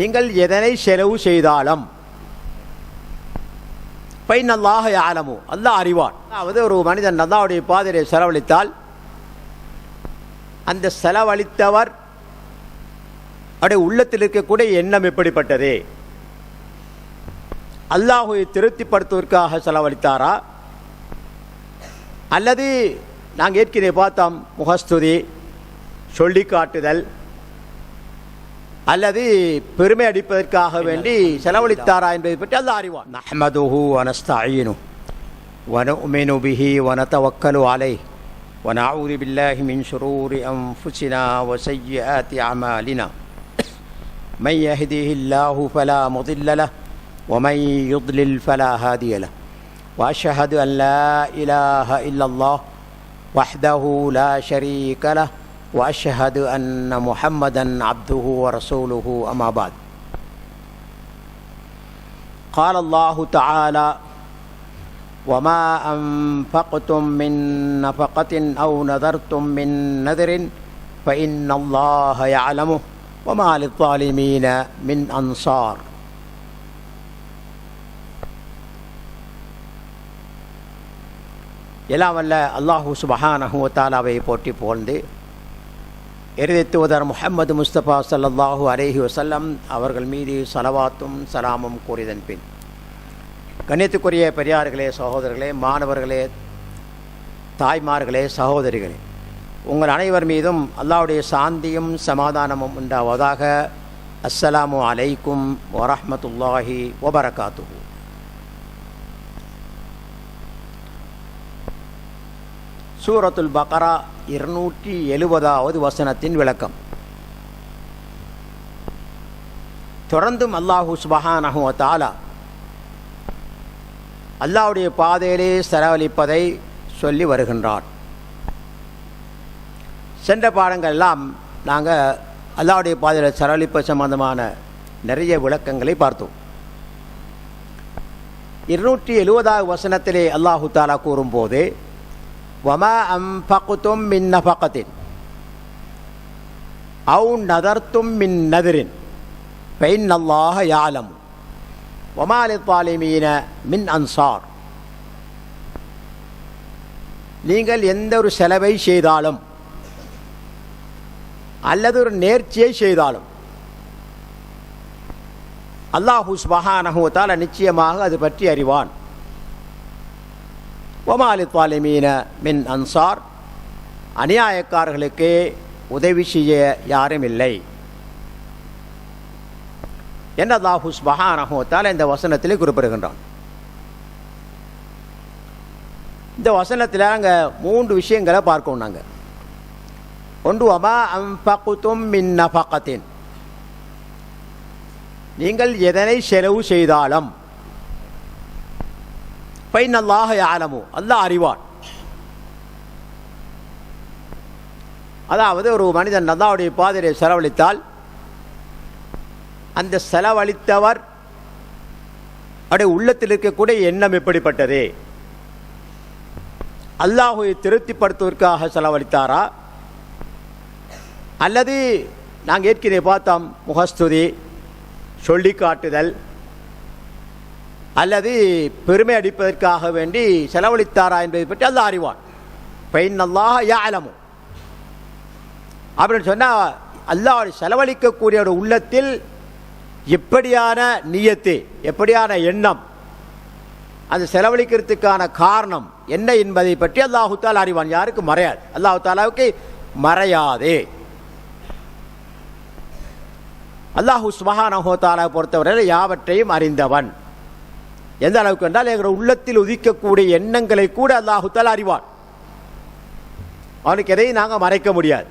நீங்கள் எதனை செலவு செய்தாலும் ஃபைனல்லாஹ யஅலமு, அல்லாஹ் அறிவான். அதாவது ஒரு மனிதன் அல்லாஹ்வுடைய பாதையிலே செலவழித்தால் அந்த செலவழித்தவர் அவருடைய உள்ளத்தில் இருக்கக்கூடிய எண்ணம் எப்படிப்பட்டது? அல்லாஹ்வை திருப்திப்படுத்துவதற்காக செலவழித்தாரா, அல்லது நாங்கள் ஏற்கனவே பார்த்தோம் முகஸ்துதி, சொல்லி காட்டுதல், அல்லது பெருமை அடிப்பதற்காக வேண்டி செலவழித்தாரா என்பதை பற்றி அல்லாஹ் அறிவான். நஹ்மதுஹு வ நஸ்தஈனுஹு வ நுஅ்மினு பிஹி வ நதவக்கலு அலைஹி வ நஊது பில்லாஹி மின் ஷுரூரி அன்ஃபுஸினா வ ஸய்யிஆத்தி அமாலினா மன் யஹ்திஹில்லாஹு ஃபலா முضில்ல லஹு வ மன் யுض்லில் ஃபலா ஹாதிய லஹு வ அஷ்ஹது அன் லா இலாஹா இல்லல்லாஹ் வஹ்தஹு லா ஷரீக லஹு وأشهد أن محمدا عبده ورسوله أما بعد. قال الله تعالى: وما أنفقتم من نفقة أو نذرتم من نذر فإن الله يعلمه وما للظالمين من أنصار. எல்லாம் வல்ல அல்லாஹு சுப்ஹானஹு வ தஆலாவை போற்றி புகழ்ந்து இறுதி தூதர் முஹம்மது முஸ்தபா ஸல்லல்லாஹு அலைஹி வஸல்லம் அவர்கள் மீது ஸலவாத்தும் சலாமும் கூறியதன் பின், கண்ணியத்துக்குரிய பெரியார்களே, சகோதரர்களே, மாணவர்களே, தாய்மார்களே, சகோதரிகளே, உங்கள் அனைவர் மீதும் அல்லாஹ்வுடைய சாந்தியும் சமாதானமும் உண்டாவதாக. அஸ்ஸலாமு அலைக்கும் வரஹ்மத்துல்லாஹி வபரகாத்துஹு. சூரத்துல் பக்ரா 270வது வசனத்தின் விளக்கம். தொடர்ந்தும் அல்லாஹு சுப்ஹானஹு வ தஆலா அல்லாஹ்வுடைய பாதையிலே செலவழிப்பதை சொல்லி வருகின்றார். சென்ற பாடங்கள் எல்லாம் நாங்கள் அல்லாஹ்வுடைய பாதையில் செலவழிப்பது சம்பந்தமான நிறைய விளக்கங்களை பார்த்தோம். 270வது வசனத்திலே அல்லாஹு தஆலா கூறும்போது, وما أنفقتم من نفقة أو نذرتم من نذر فإن الله يعلم وما للظالمين من أنصار. நீங்கள் எந்த ஒரு செலவை செய்தாலும் அல்லது ஒரு நேர்ச்சியை செய்தாலும் அல்லாஹு சுப்ஹானஹு வ தஆலா நிச்சயமாக அது பற்றி அறிவான். வமா லித்வாலிமீன மின் அன்சார், அநியாயக்காரர்களுக்கு உதவி செய்ய யாரும் இல்லை என்று அல்லாஹ் சுப்ஹானஹு வ தஆலா இந்த வசனத்திலே குறிப்பிடுகின்றான். இந்த வசனத்தில் நாங்கள் 3 விஷயங்களை பார்க்கணும். நாங்கள் ஒன்று, வமா அன்ஃபக்தும் மின் நஃபகத்தின், நீங்கள் எதனை செலவு செய்தாலும் ஃபைனல்லாஹ யஅலமு, அல்லாஹ் அறிவான். அதாவது ஒரு மனிதன் அல்லாஹ்வுடைய பாதையிலே செலவழித்தால் அந்த செலவழித்தவர் அவருடைய உள்ளத்தில் இருக்கக்கூடிய எண்ணம் எப்படிப்பட்டது? அல்லாஹ்வை திருப்திப்படுத்துவதற்காக செலவழித்தாரா, அல்லது நாங்கள் ஏற்கனவே பார்த்தோம் முகஸ்துதி, சொல்லி காட்டுதல், அல்லது பெருமை அடிப்பதற்காக வேண்டி செலவழித்தாரா என்பதை பற்றி அல்லாஹ் அறிவான். ஃபைனல்லாஹ யஅலமு அப்படின்னு சொன்னால், அல்லாஹ் செலவழிக்கக்கூடிய ஒரு உள்ளத்தில் எப்படியான நியத்து, எப்படியான எண்ணம், அது செலவழிக்கிறதுக்கான காரணம் என்ன என்பதை பற்றி அல்லாஹு தஆலா அறிவான். யாருக்கு மறையாது, அல்லாஹு தஆலாவுக்கு மறையாது. அல்லாஹு சுப்ஹானஹு வ தஆலா பொறுத்தவரையில் யாவற்றையும் அறிந்தவன். எந்த அளவுக்கு என்றால், எங்களுடைய உள்ளத்தில் உதிக்கக்கூடிய எண்ணங்களை கூட அல்லாஹு தஆலா அறிவான். அவனுக்கு எதையும் நாங்கள் மறைக்க முடியாது.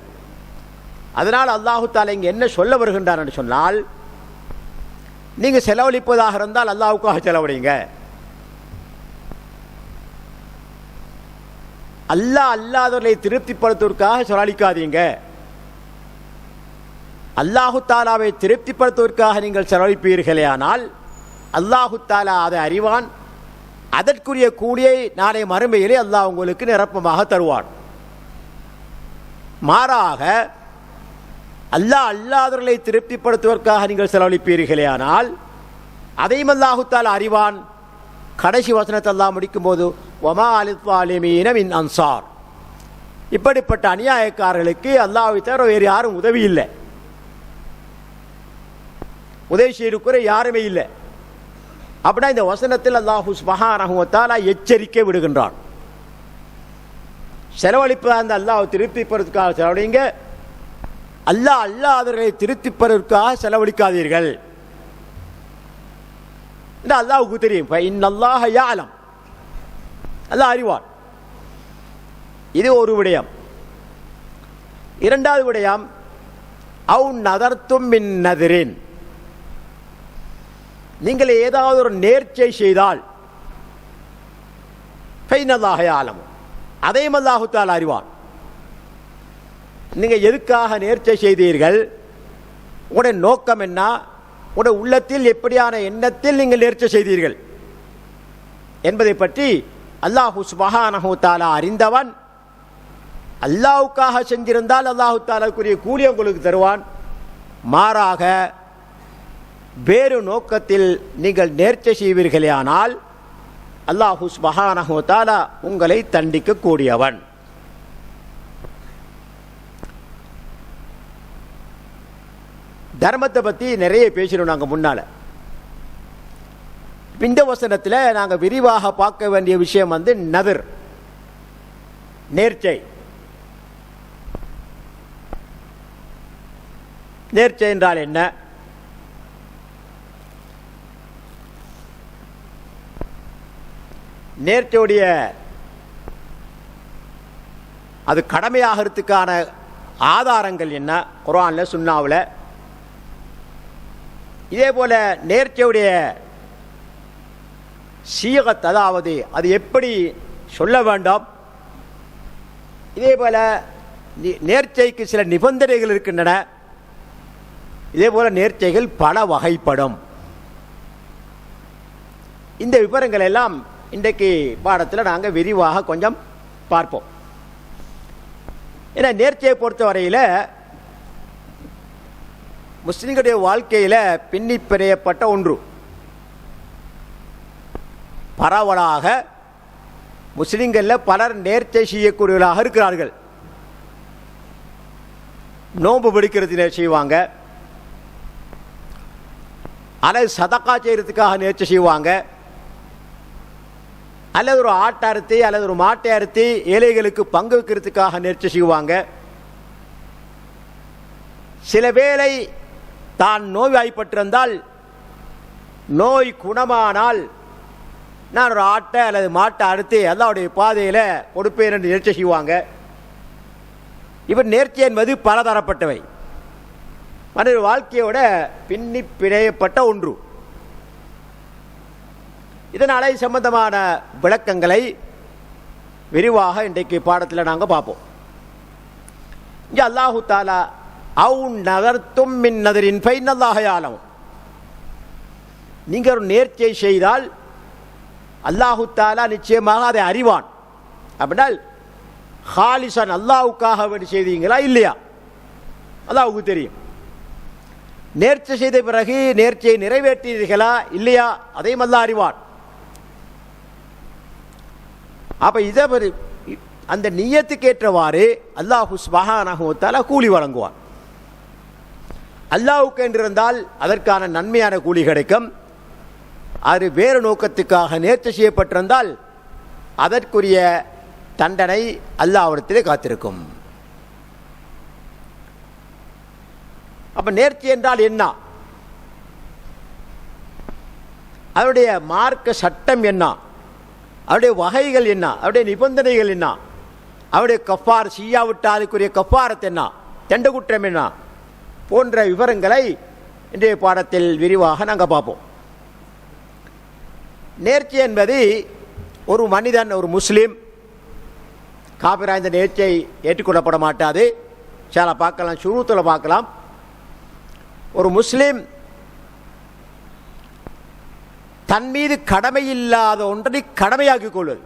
அதனால் அல்லாஹு தஆலா இங்கே என்ன சொல்ல வருகின்றான் என்று சொன்னால், நீங்கள் செலவழிப்பதாக இருந்தால் அல்லாஹ்வுக்காக செலவழிங்க. அல்லாஹ் அல்லாதவர்களை திருப்திப்படுத்துவதற்காக செலவழிக்காதீங்க. அல்லாஹு தஆலாவை திருப்திப்படுத்துவதற்காக நீங்கள் செலவழிப்பீர்களே ஆனால் அல்லாஹு தஆலா அதை அறிவான். அதற்குரிய கூலியை நாளை மறுமையிலே அல்லாஹ் உங்களுக்கு நிரப்பமாக தருவான். மாறாக அல்லாஹ் அல்லாதவர்களை திருப்திப்படுத்துவதற்காக நீங்கள் செலவழிப்பீர்களே, ஆனால் அதையும் அல்லாஹு தஆலா அறிவான். கடைசி வசனத்தை அல்லாஹ் முடிக்கும் போது வமா லிஸ்ஸாலிமீன மின் அன்சார், இப்படிப்பட்ட அநியாயக்காரர்களுக்கு அல்லாஹ்வை தவிர வேறு யாரும் உதவி இல்லை, உதவி செய்யக்கூட யாருமே இல்லை. அப்படின்னா இந்த வசனத்தில் அல்லாஹு சுப்ஹானஹு வ தஆலா எச்சரிக்கை விடுகின்றான். செலவழிப்பதாக அந்த அல்லாஹ் திருப்திப்படுவதற்காக செலவழிங்க, அல்லாஹ் அல்லாதவர்களை திருப்திப்படுவதற்காக செலவழிக்காதீர்கள் என்று அல்லாஹ்வுக்கு தெரியும். இன்னல்லாஹ யஅலம், அல்லாஹ் அறிவான். இது ஒரு விடயம். இரண்டாவது விடயம், அவு நதர்த்தும் மின் நதிரின், நீங்கள் ஏதாவது ஒரு நேர்ச்சை செய்தால் ஃபைனல்லாஹ யஅலம், அதையும் அல்லாஹு தஆலா அறிவான். நீங்கள் எதுக்காக நேர்ச்சை செய்தீர்கள், உங்களுடைய நோக்கம் என்ன, உங்களுடைய உள்ளத்தில் எப்படியான எண்ணத்தில் நீங்கள் நேர்ச்சை செய்தீர்கள் என்பதை பற்றி அல்லாஹு சுப்ஹானஹு வ தஆலா அறிந்தவன். அல்லாஹ்வுக்காக செஞ்சிருந்தால் அல்லாஹு தஆலாவுக்குரிய கூலி உங்களுக்கு தருவான். மாறாக வேறு நோக்கத்தில் நீங்கள் நேர்ச்சை செய்வீர்களே, ஆனால் அல்லாஹு சுப்ஹானஹு வ தஆலா உங்களை தண்டிக்க கூடியவன். தர்மத்தை பற்றி நிறைய பேசினோம் நாங்கள் முன்னால். இந்த வசனத்தில் நாங்கள் விரிவாக பார்க்க வேண்டிய விஷயம் நதிர், நேர்ச்சை. நேர்ச்சை என்றால் என்ன? நேர்ச்சையுடைய அது கடமையாகிறதுக்கான ஆதாரங்கள் என்ன குர்ஆனில் சுன்னாவில், இதே போல நேர்ச்சையுடைய சீகத், அதாவது அது எப்படி சொல்ல வேண்டும், இதே போல நேர்ச்சைக்கு சில நிபந்தனைகள் இருக்கின்றன. இதே போல நேர்ச்சைகள் பல வகைப்படும். இந்த விவரங்கள் எல்லாம் இன்றைக்கு பாடத்தில் நாங்கள் விரிவாக கொஞ்சம் பார்ப்போம். ஏன்னா நேர்ச்சையை பொறுத்த வரையில் முஸ்லிம்களுடைய வாழ்க்கையில் பின்னி பிணையப்பட்ட ஒன்று. பரவலாக முஸ்லிம்களில் பலர் நேர்ச்சை செய்யக்கூடியவர்களாக இருக்கிறார்கள். நோன்பு பிடிக்கிறது செய்வாங்க, அல்லது சதக்கா செய்கிறதுக்காக நேர்ச்சை செய்வாங்க, அல்லது ஒரு ஆட்டை அறுத்து அல்லது ஒரு மாட்டை அறுத்து ஏழைகளுக்கு பங்கு வைக்கிறதுக்காக நேர்ச்சை செய்வாங்க. சில வேளை தான் நோய்வாய்ப்பட்டிருந்தால், நோய் குணமானால் நான் ஒரு ஆட்டை அல்லது மாட்டை அறுத்து அல்லாஹ்வுடைய பாதையில் கொடுப்பேன் என்று நேர்ச்சை செய்வாங்க. இவர் நேர்ச்சை என்பது பலதரப்பட்டவை, மனித வாழ்க்கையோட பின்னி பிணையப்பட்ட ஒன்று. இதனால் இது சம்பந்தமான விளக்கங்களை விரிவாக இன்றைக்கு பாடத்தில் நாங்கள் பார்ப்போம். இங்கே அல்லாஹு தஆலா அவு நதர்த்தும் மின் நதரின் ஃபைனல்லாஹ யஅலம், நீங்கள் ஒரு நேர்ச்சை செய்தால் அல்லாஹு தஆலா நிச்சயமாக அதை அறிவான். அப்படின்னால் ஹாலிசன் அல்லாஹ்வுக்காக வேண்டி செய்தீங்களா இல்லையா, அல்லாஹ்வுக்கு தெரியும். நேர்ச்சை செய்த பிறகு நேர்ச்சையை நிறைவேற்றீர்களா இல்லையா, அதையும் அல்லாஹ் அறிவான். அப்போ இதை அந்த நியத்துக்கு ஏற்றவாறு அல்லாஹு சுப்ஹானஹு வ தஆலா கூலி வழங்குவான். அல்லாஹ்வுக்கு என்றிருந்தால் அதற்கான நன்மையான கூலி கிடைக்கும். அது வேறு நோக்கத்துக்காக நேர்ச்சை செய்யப்பட்டிருந்தால் அதற்குரிய தண்டனை அல்லாஹ்விடத்திலே காத்திருக்கும். அப்ப நேர்ச்சை என்றால் என்ன, அவருடைய மார்க்க சட்டம் என்ன, அவருடைய வகைகள் என்ன, அவருடைய நிபந்தனைகள் என்ன, அவருடைய கஃபார் செய்யாவிட்டால் அதுக்குரிய கஃபாரத் என்ன, தண்ட குற்றம் என்ன போன்ற விவரங்களை இன்றைய பாடத்தில் விரிவாக நாங்கள் பார்ப்போம். நேர்ச்சை என்பது ஒரு மனிதன், ஒரு முஸ்லீம், காபிரா இந்த நேர்ச்சை ஏற்றுக்கொள்ளப்பட மாட்டாது. சில பார்க்கலாம், ஷுரூத்தில் பார்க்கலாம். ஒரு முஸ்லீம் தன் மீது கடமை இல்லாத ஒன்றை கடமையாக்கிக் கொள்வது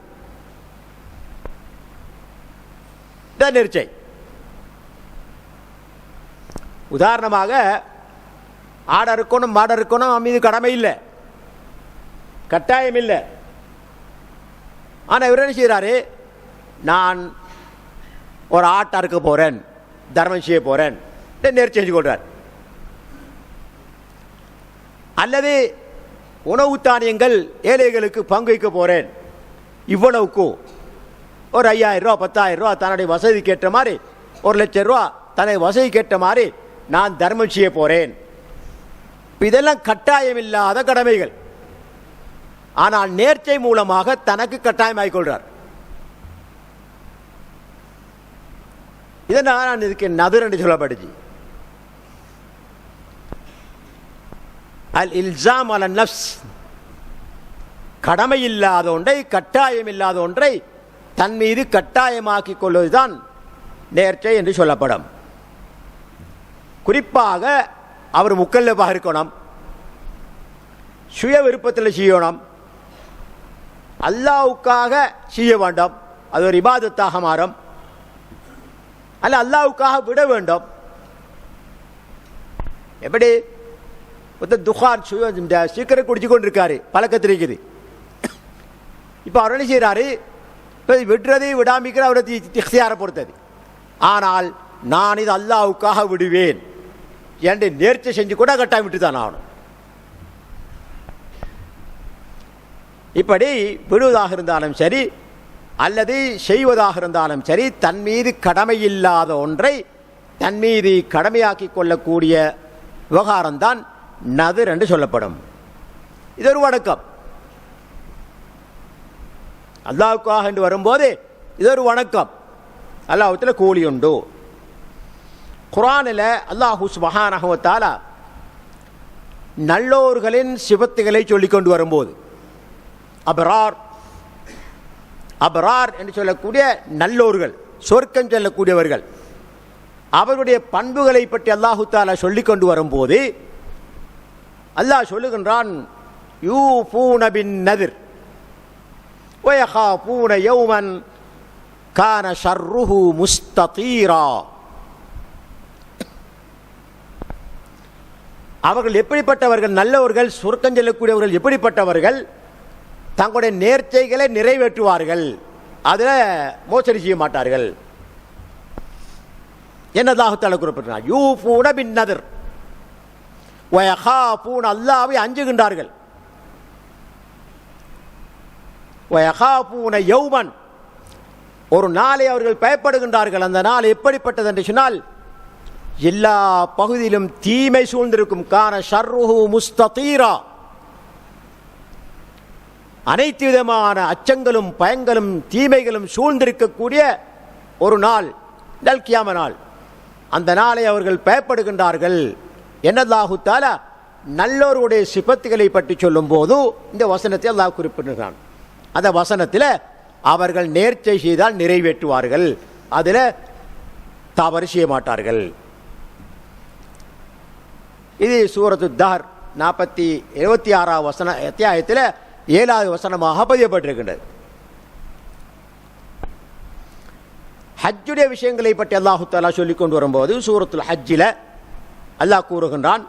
நேர்ச்சை. உதாரணமாக ஆடை இருக்கணும் மாடை இருக்கணும் மீது கடமை இல்லை, கட்டாயம் இல்லை. ஆனால் இவர் என்ன செய்கிறாரு, நான் ஒரு ஆட்டை அறுக்க போகிறேன், தர்மம் செய்ய போகிறேன், நேர்ச்சி செஞ்சு கொள்றார். அல்லது உணவு தானியங்கள் ஏழைகளுக்கு பங்கு வைக்க போகிறேன், இவ்வளவுக்கு ஒரு 5000 ரூபா 10,000 ரூபா தன்னுடைய வசதிக்கு ஏற்ற மாதிரி, 1,00,000 ரூபா தன்னுடைய வசதிக்கு ஏற்ற மாதிரி நான் தர்மம் செய்ய போகிறேன். இதெல்லாம் கட்டாயம் இல்லாத கடமைகள். ஆனால் நேர்ச்சை மூலமாக தனக்கு கட்டாயமாகிக் கொள்றார். இதனால் நான் இதுக்கு நதுர் என்று சொல்லப்படுச்சு. அல் இல்சாம் அல நஃப்ஸ், கடமை இல்லாத ஒன்றை கட்டாயம் இல்லாத ஒன்றை தன் மீது கட்டாயமாக்கிக் கொள்வதுதான் நேர்ச்சை என்று சொல்லப்படும். குறிப்பாக அவர் முக்கல்லஃபாக இருக்கணும், சுய விருப்பத்தில் செய்யணும், அல்லாஹ்வுக்காக செய்ய வேண்டும், அது ஒரு இபாதத்தாக மாறும். அல்ல அல்லாஹ்வுக்காக விட வேண்டும். எப்படி துகான் சீக்கிரம் குடிச்சு கொண்டு இருக்காரு, பழக்கத்தில் இருக்குது. இப்போ அவர் என்ன செய்கிறாரு, இப்போ விடுறதை விடாமிக்கிற அவரை இக்தியார பொறுத்தது. ஆனால் நான் இது அல்லாஹ்வுக்காக விடுவேன் என்று நேர்ச்சை செஞ்சு கூட கட்டாயம் விட்டு தான் ஆகணும். இப்படி விடுவதாக இருந்தாலும் சரி அல்லது செய்வதாக இருந்தாலும் சரி, தன் மீது கடமை இல்லாத ஒன்றை தன் மீது கடமையாக்கி கொள்ளக்கூடிய விவகாரம்தான் நதுர் என்று சொல்லப்படும். இது ஒரு வணக்கம். அல்லாஹ்வுக்காக என்று வரும்போது இது ஒரு வணக்கம், அல்லாஹ்வுல கூலி உண்டு. குர்ஆனில் அல்லாஹ் சுப்ஹானஹு வ தஆலா நல்லோர்களின் சிபத்துகளை சொல்லிக் கொண்டு வரும்போது அபரார் அபரார் என்று சொல்லக்கூடிய நல்லோர்கள், சொர்க்கம் செல்லக்கூடியவர்கள், அவருடைய பண்புகளை பற்றி அல்லாஹு தஆலா சொல்லிக் கொண்டு வரும்போது அல்லாஹ் சொல்லுகின்றான், யூஃபூன பின் நதிர் வ யகாஃபூன யௌமன் கான ஷர்ருஹு முஸ்ததீரா. அவர்கள் எப்படிப்பட்டவர்கள், நல்லவர்கள், சொர்க்கம் செல்லக்கூடியவர்கள் எப்படிப்பட்டவர்கள், தங்களுடைய நேர்ச்சைகளை நிறைவேற்றுவார்கள், அதில் மோசடி செய்ய மாட்டார்கள். என்னதாக தலை குறிப்பிட்டார், யூஃபூன பின் நதிர் வ யகாஃபூன, அல்லாஹ்வை அஞ்சுகின்றார்கள், வ யகாஃபூன யௌமன், ஒரு நாளை அவர்கள் பயப்படுகின்றார்கள். அந்த நாள் எப்படிப்பட்டது என்று சொன்னால் எல்லா பகுதியிலும் தீமை சூழ்ந்திருக்கும். கான ஷர்ருஹு முஸ்ததீரா, அனைத்து விதமான அச்சங்களும் பயங்களும் தீமைகளும் சூழ்ந்திருக்கக்கூடிய ஒரு நாள் கியாம நாள். அந்த நாளை அவர்கள் பயப்படுகின்றார்கள். அல்லாஹ் தஆலா நல்லோருடைய சிபத்துகளை பற்றி சொல்லும் போது இந்த வசனத்தை அல்லாஹ் குறிப்பிடுகிறான். அந்த வசனத்தில் அவர்கள் நேர்ச்சை செய்தால் நிறைவேற்றுவார்கள், அதில் தவறு செய்ய மாட்டார்கள். இது சூரத்து தஹர் 76 வசன அத்தியாயத்தில் 7வது வசனமாக பதியப்பட்டிருக்கின்றது. ஹஜ்ஜுடைய விஷயங்களை பற்றி அல்லாஹு தஆலா சொல்லிக் கொண்டு வரும்போது சூரத்துல் ஹஜ்ஜில் அல்லாஹ் கூறுகின்றான்,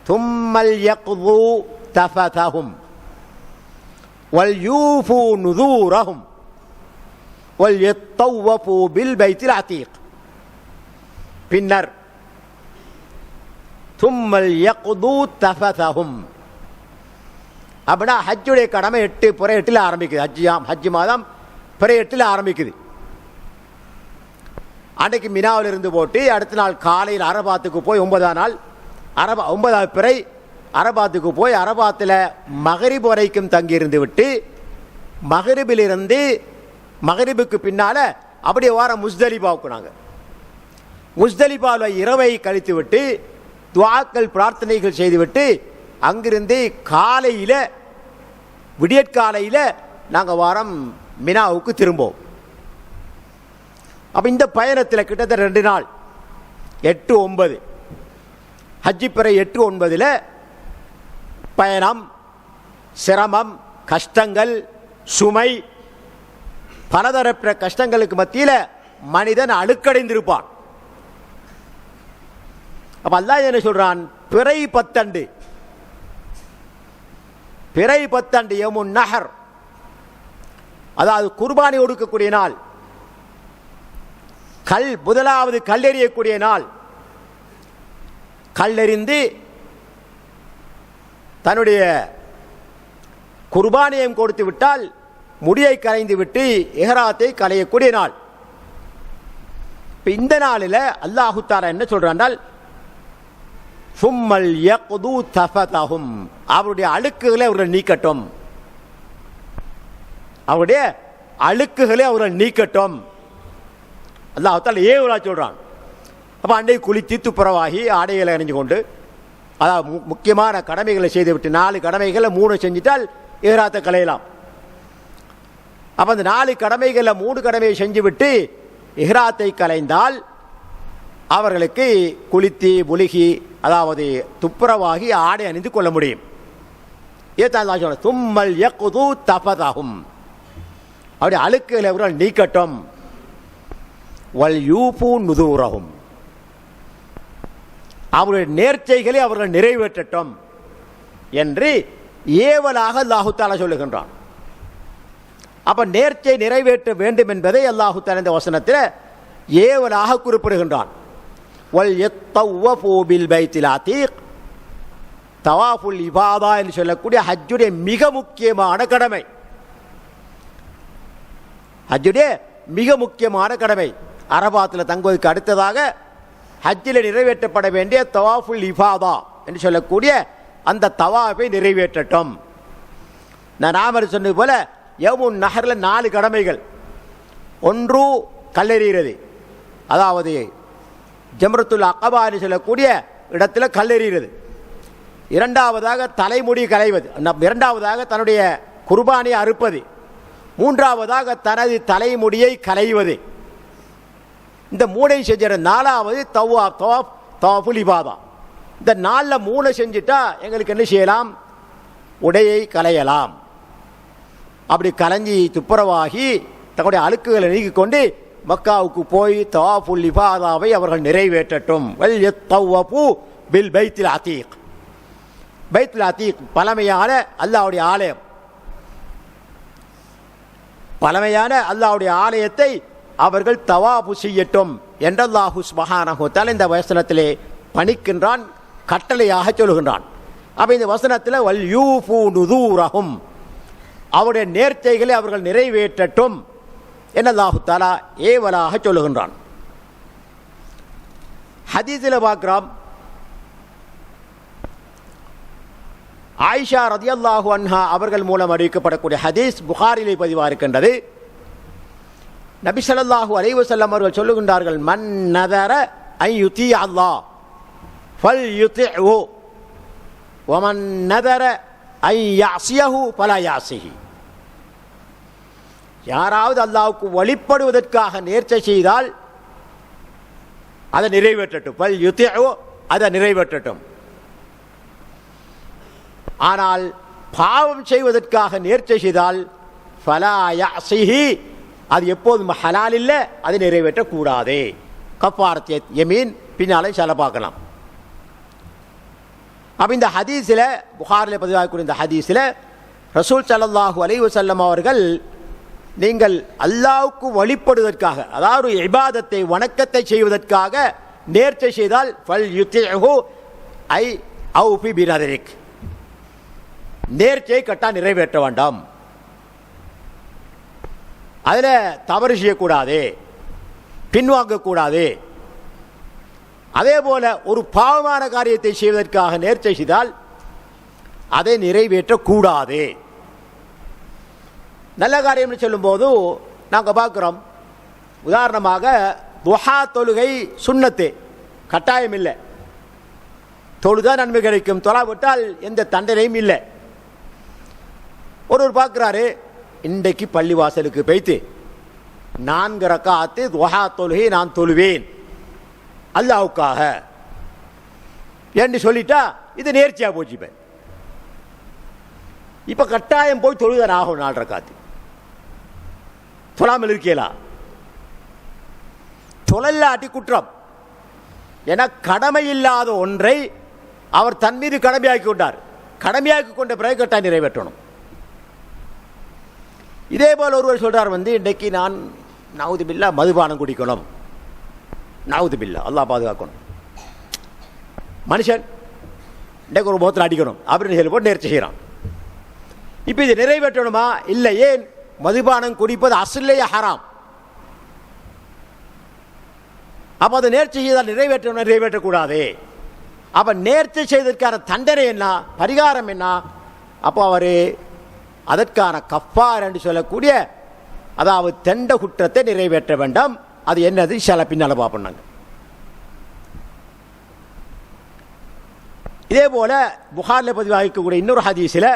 தும்மல் யக்து தஃபதஹும் வல் யூஃபு நுதூரஹும் வல் யத்தவஃபு பில் பைத்தில் அதீக். பின்னர் தும்மல் யக்து தஃபதஹும், அப்படின்னா ஹஜ்ஜுடைய கடமை 8 ஆரம்பிக்குது. ஹஜ் மாதம் 8 ஆரம்பிக்குது. அன்றைக்கு மினாவில் இருந்து போட்டு அடுத்த நாள் காலையில் அரபாத்துக்கு போய் 9ஆம் நாள் 9வது பிறை அரபாத்துக்கு போய் அரபாத்தில் மகரிப் வரைக்கும் தங்கியிருந்து விட்டு மகரிபிலிருந்து மகரிபுக்கு பின்னால் அப்படியே வார முஸ்தலிஃபாவுக்கு நாங்கள் முஸ்தலிஃபாவில் இரவை கழித்து விட்டு துஆக்கள் பிரார்த்தனைகள் செய்துவிட்டு அங்கிருந்து காலையில் விடியற்காலையில் நாங்கள் வாரம் மினாவுக்கு திரும்போம். அப்போ இந்த பயணத்தில் கிட்டத்தட்ட 2 நாள் 8-9 ஹஜ்ஜி பிறை 8-9 பயணம், சிரமம், கஷ்டங்கள், சுமை, பலதரப்பட்ட கஷ்டங்களுக்கு மத்தியில் மனிதன் அழுக்கடைந்திருப்பான். அப்போ அல்லாஹ் என்ன சொல்கிறான், பிறை பத்தண்டு, பிறை பத்தண்டு யமுன் நஹர், அதாவது குர்பானி கொடுக்கக்கூடிய நாள், முதலாவது கல்லெறியக்கூடிய நாள். கல்லெறிந்து தன்னுடைய குர்பானியம் கொடுத்து விட்டால் முடியை கரைந்து விட்டு இஹ்ராத்தை களையக்கூடிய நாள். இந்த நாளில் அல்லாஹு தஆலா என்ன சொல்றான், சும்மல் யக்து தஃபதஹும், அவருடைய அழுக்குகளை அவர்கள் நீக்கட்டும், அவருடைய அழுக்குகளை அவர்கள் நீக்கட்டும். அல்லாஹ் தஆலா ஏவலா சொல்றான். அப்போ அன்றை குளித்து துப்புரவாகி ஆடைகளை அணிஞ்சு கொண்டு, அதாவது முக்கியமான கடமைகளை செய்துவிட்டு, 4 கடமைகளை 3 செஞ்சுட்டால் இஹ்ராத்தை களையலாம். அப்போ அந்த 4 கடமைகளில் 3 கடமையை செஞ்சுவிட்டு இஹ்ராத்தை களைந்தால் அவர்களுக்கு குளித்து முழுகி, அதாவது துப்புரவாகி ஆடை அணிந்து கொள்ள முடியும். ஏதான் சொல்ற, தும்மல் யக்து தஃபதஹும், அவருடைய அழுக்குகளை அவர்கள் நீக்கட்டும். வல் யூஃபு நுதூரஹும், அவருடைய நேர்ச்சைகளை அவர்கள் நிறைவேற்றட்டும் என்று ஏவலாக அல்லாஹு தஆலா சொல்லுகின்றான். அப்ப நேர்ச்சை நிறைவேற்ற வேண்டும் என்பதை அல்லாஹு தஆலா இந்த வசனத்தில் ஏவலாக குறிப்பிடுகின்றான். வல் யத்தவஃபு பில் பைத்தில் அதீக், தவாஃபுல் இபாதா என்று சொல்லக்கூடிய ஹஜ்ஜுடைய மிக முக்கியமான கடமை, ஹஜ்ஜுடைய மிக முக்கியமான கடமை. அரபாத்தில் தங்குவதற்கு அடுத்ததாக ஹஜ்ஜில் நிறைவேற்றப்பட வேண்டிய தவாஃபுல் இபாதா என்று சொல்லக்கூடிய அந்த தவாஃபை நிறைவேற்றட்டும். நான் நாமர் சொன்னது போல யமுன் நஹரில் 4 கடமைகள். ஒன்று கல்லெறிகிறது, அதாவது ஜம்ரத்துல் அகபா என்று சொல்லக்கூடிய இடத்துல கல்லெறிகிறது. இரண்டாவதாக தலைமுடி களைவது, இரண்டாவதாக தன்னுடைய குர்பானியை அறுப்பது, மூன்றாவதாக தனது தலைமுடியை களைவது. இந்த 3 செஞ்சிட 4வது தவாஃபுல் இபாதா. இந்த 4ல் 3 செஞ்சுட்டா எங்களுக்கு என்ன செய்யலாம், உடையை களையலாம். அப்படி கலைஞ்சி துப்புரவாகி தன்னுடைய அழுக்குகளை நீக்கிக் கொண்டு மக்காவுக்கு போய் தவாஃபுல் இபாதாவை அவர்கள் நிறைவேற்றட்டும். வல் யத்தவஃபு பில் பைத்தில் அதீக், பைத்துல் அதீக் பழமையான அல்லாஹ்வுடைய ஆலயம், பழமையான அல்லாஹ்வுடைய ஆலயத்தை அவர்கள் தவாஃபு செய்யட்டும் என்று அல்லாஹ் சுப்ஹானஹு வ தஆலா இந்த வசனத்திலே பணிக்கின்றான், கட்டளையாக சொல்கின்றான். அப்ப இந்த வசனத்தில் வல் யூஃபு நுதூரஹும், அவருடைய நேர்ச்சைகளை அவர்கள் நிறைவேற்றட்டும் என்று அல்லாஹ் தஆலா ஏவலாக சொல்லுகின்றான். ஹதீஸில் பார்க்கிறோம், ஆயிஷா ரதியல்லாஹு அன்ஹா அவர்கள் மூலம் அறிவிக்கப்படக்கூடிய ஹதீஸ் புகாரிலே பதிவாக இருக்கின்றது. நபி ஸல்லல்லாஹு அலைஹி வஸல்லம் அவர்கள் சொல்லுகின்றார்கள், மன் நதர அன் யுதி அல்லாஹ் ஃபல் யுதிஹு வ மன் நதர அன் யஸியஹு ஃபலா யஸிஹி. யாராவது அல்லாஹ்வுக்கு வழிபடுவதற்காக நேர்ச்சை செய்தால் அதை நிறைவேற்றட்டும், ஃபல் யுதிஹு, அதை நிறைவேற்றட்டும். ஆனால் பாவம் செய்வதற்காக நேர்ச்சை செய்தால் ஃபலா யஸிஹி, அது எப்போதும் ஹலால் இல்லை, அதை நிறைவேற்றக்கூடாது. கஃபாரத் யமீன் பின்னாலே சில பார்க்கலாம். அப்போ இந்த ஹதீஸில், புகாரில் பதிவாகக்கூடிய இந்த ஹதீஸில் ரசூல் ஸல்லல்லாஹு அலைஹி வஸல்லம் அவர்கள், நீங்கள் அல்லாஹ்வுக்கு வழிபடுவதற்காக, அதாவது இபாதத்தை வணக்கத்தை செய்வதற்காக நேர்ச்சை செய்தால் ஃபல் யுதிஹு ஐ அவ்ஃபி பினதரிக், நேர்ச்சை கட்டா நிறைவேற்ற வேண்டாம், அதில் தவறு செய்யக்கூடாது, பின்வாங்கக்கூடாது. அதே போல ஒரு பாவமான காரியத்தை செய்வதற்காக நேர்ச்சை செய்தால் அதை நிறைவேற்றக்கூடாது. நல்ல காரியம் சொல்லும்போது நாங்கள் பார்க்குறோம், உதாரணமாக துஹா தொழுகை சுன்னத்து, கட்டாயம் இல்லை, தொழுதா நன்மை கிடைக்கும், தொழாவிட்டால் எந்த தண்டனையும் இல்லை. ஒருவர் பார்க்குறாரு, இன்றைக்கு பள்ளிவாசலுக்கு போய்த்து 4 ரக்காத்து துஹா தொழுகை நான் தொழுவேன் அல்லாஹ்வுக்காக என்று சொல்லிட்டா இது நேர்ச்சியா போச்சு. இப்ப கட்டாயம் போய் தொழுதான் ஆகும் 4 ரக்காத்து, தொழாமல் இருக்கலா, தொழல்லாட்டி குற்றம். ஏன்னா கடமையில்லாத ஒன்றை அவர் தன் மீது கடமையாக்கி கொண்டார். கடமையாக்கி கொண்ட பிறகு கட்டாயம் நிறைவேற்றணும். இதே போல் ஒருவர் சொல்றார், இன்றைக்கு நான் நவுது பில்லா மதுபானம் குடிக்கணும், நவுது பில்லா அல்லாஹ் பாதுகாக்கணும். மனுஷன் இன்றைக்கு ஒரு போத்தில் அடிக்கணும் அப்படின்னு சொல்லி போட்டு நேர்ச்சி செய்கிறான். இப்போ இது நிறைவேற்றணுமா? இல்லை. ஏன்? மதுபானம் குடிப்பது அஸ்லேயே ஹராம். அப்போ அதை நேர்ச்சி செய்தால் நிறைவேற்றணும், நிறைவேற்றக்கூடாது. அப்போ நேர்ச்சி செய்ததற்கான தண்டனை என்ன, பரிகாரம் என்ன? அப்போ அவர் அதற்கான கஃபார் என்று சொல்லக்கூடிய, அதாவது தெண்ட குற்றத்தை நிறைவேற்ற வேண்டாம். அது என்னது சில பின்னால் பார்ப்போம். இதே போல புகாரில் பதிவாகக்கூடிய இன்னொரு ஹதீஸில்